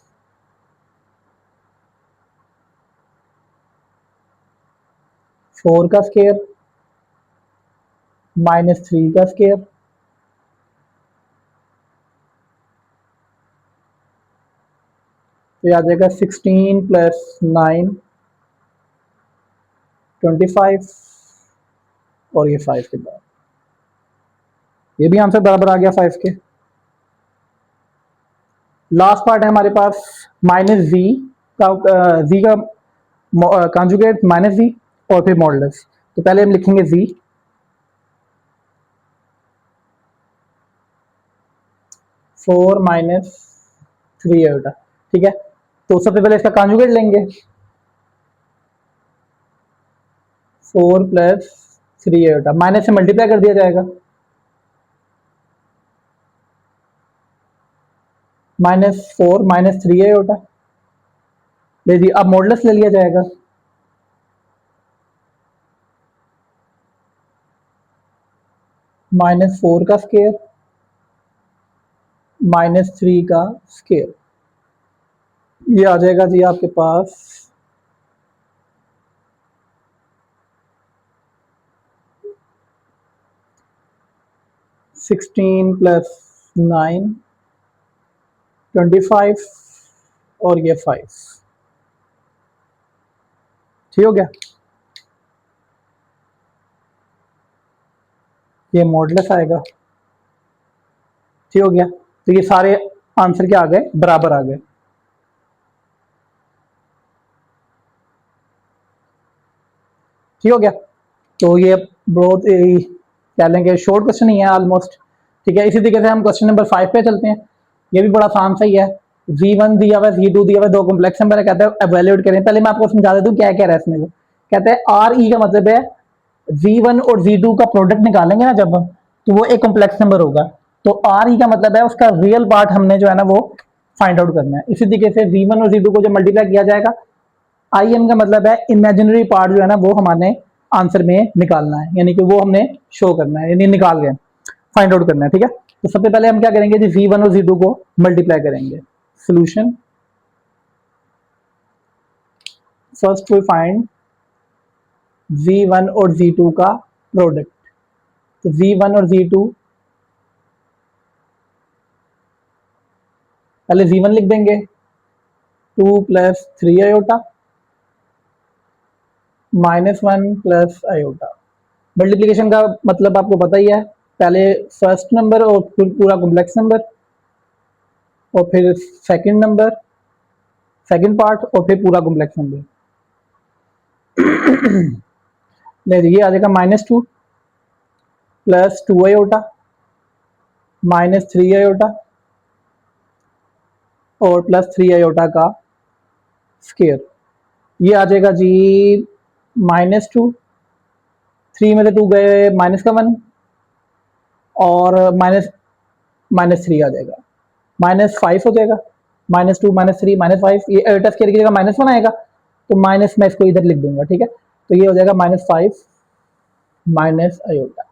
4 का स्क्वायर माइनस 3 का स्क्वायर, तो ये आ जाएगा 16 प्लस 9 25 और ये 5 के बाद, ये भी आंसर बराबर आ गया 5 के। लास्ट पार्ट है हमारे पास माइनस जी का, जी का कॉन्जुगेट माइनस जी और फिर मॉडुलस। तो पहले हम लिखेंगे जी 4 माइनस 3 आयोटा। ठीक है, तो सबसे पहले इसका कॉन्जुगेट लेंगे 4 प्लस 3 आयोटा, माइनस से मल्टीप्लाई कर दिया जाएगा, -4 माइनस 3 आयोटा। ले जी, अब मॉडुलस ले लिया जाएगा, -4 का स्क्वायर -3 का स्क्वायर, ये आ जाएगा जी आपके पास 16 प्लस 9 25 और ये 5। ठीक हो गया, ये मॉडुलस आएगा। ठीक हो गया, तो ये सारे आंसर क्या आ गए, बराबर आ गए। ठीक हो गया, तो ये बहुत कह लेंगे शॉर्ट क्वेश्चन ही है ऑलमोस्ट। ठीक है, इसी तरीके से हम क्वेश्चन नंबर 5 पे चलते हैं। ये भी बड़ा आसान सा ही है। v1 दिया हुआ है, v2 दिया हुआ है, दो कॉम्प्लेक्स नंबर है, कहते हैं एवेल्यूएट करें। पहले मैं आपको समझा देता हूँ क्या कह रहा है इसमें। वो कहते हैं आर ई का मतलब है v1 और v2 का प्रोडक्ट निकालेंगे ना जब, तो वो एक कॉम्प्लेक्स नंबर होगा। तो आर ई का मतलब है उसका रियल पार्ट हमने जो है ना वो फाइंड आउट करना है। इसी तरीके से v1 और v2 को जब मल्टीप्लाई किया जाएगा, आई एम का मतलब है इमेजिनरी पार्ट जो है ना वो हमारे आंसर में निकालना है, यानी कि वो हमने शो करना है, यानी निकाल गए, फाइंड आउट करना है। ठीक है, तो सबसे पहले हम क्या करेंगे जी, v1 और v2 को मल्टीप्लाई करेंगे। Solution, first we find v1 और v2 का प्रोडक्ट। तो v1 और v2, पहले v1 लिख देंगे 2 plus 3 iota -1 plus iota. Multiplication का मतलब आपको पता ही है, पहले फर्स्ट नंबर और फिर पूरा कॉम्प्लेक्स नंबर और फिर सेकंड नंबर, सेकंड पार्ट और फिर पूरा कॉम्प्लेक्स नंबर। ये आ जाएगा -2 प्लस 2 आयोटा -3 आयोटा और +3 आयोटा का स्केयर, ये आ जाएगा जी -2, 3 में से 2 गए, माइनस का 1 और -3 आ जाएगा, -5 हो जाएगा, -2 -3 -5, ये आयोटा स्केयर की जगह -1 आएगा, तो माइनस मैं इसको इधर लिख दूंगा, ठीक है। तो ये हो जाएगा -5 माइनस आयोटा,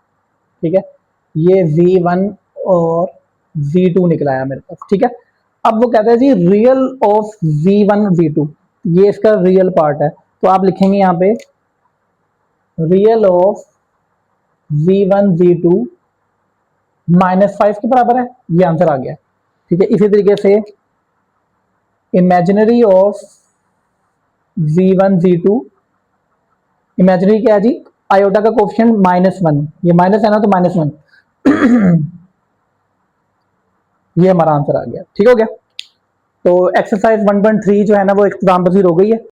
ठीक है। ये V1 और V2 निकला है मेरे पास, ठीक है। अब वो कहता है जी रियल ऑफ V1 V2, ये इसका रियल पार्ट है, तो आप लिखेंगे यहाँ पे रियल ऑफ V1 V2 -5 के बराबर है, ये आंसर आ गया, ठीक है। इसी तरीके से imaginary of V1 V2, imaginary क्या है जी, आयोटा का कोफिशिएंट -1, ये माइनस है ना, तो -1 ये हमारा आंसर आ गया, ठीक हो गया। तो एक्सरसाइज 1.3 जो है ना वो एग्जाम पसीर हो गई है।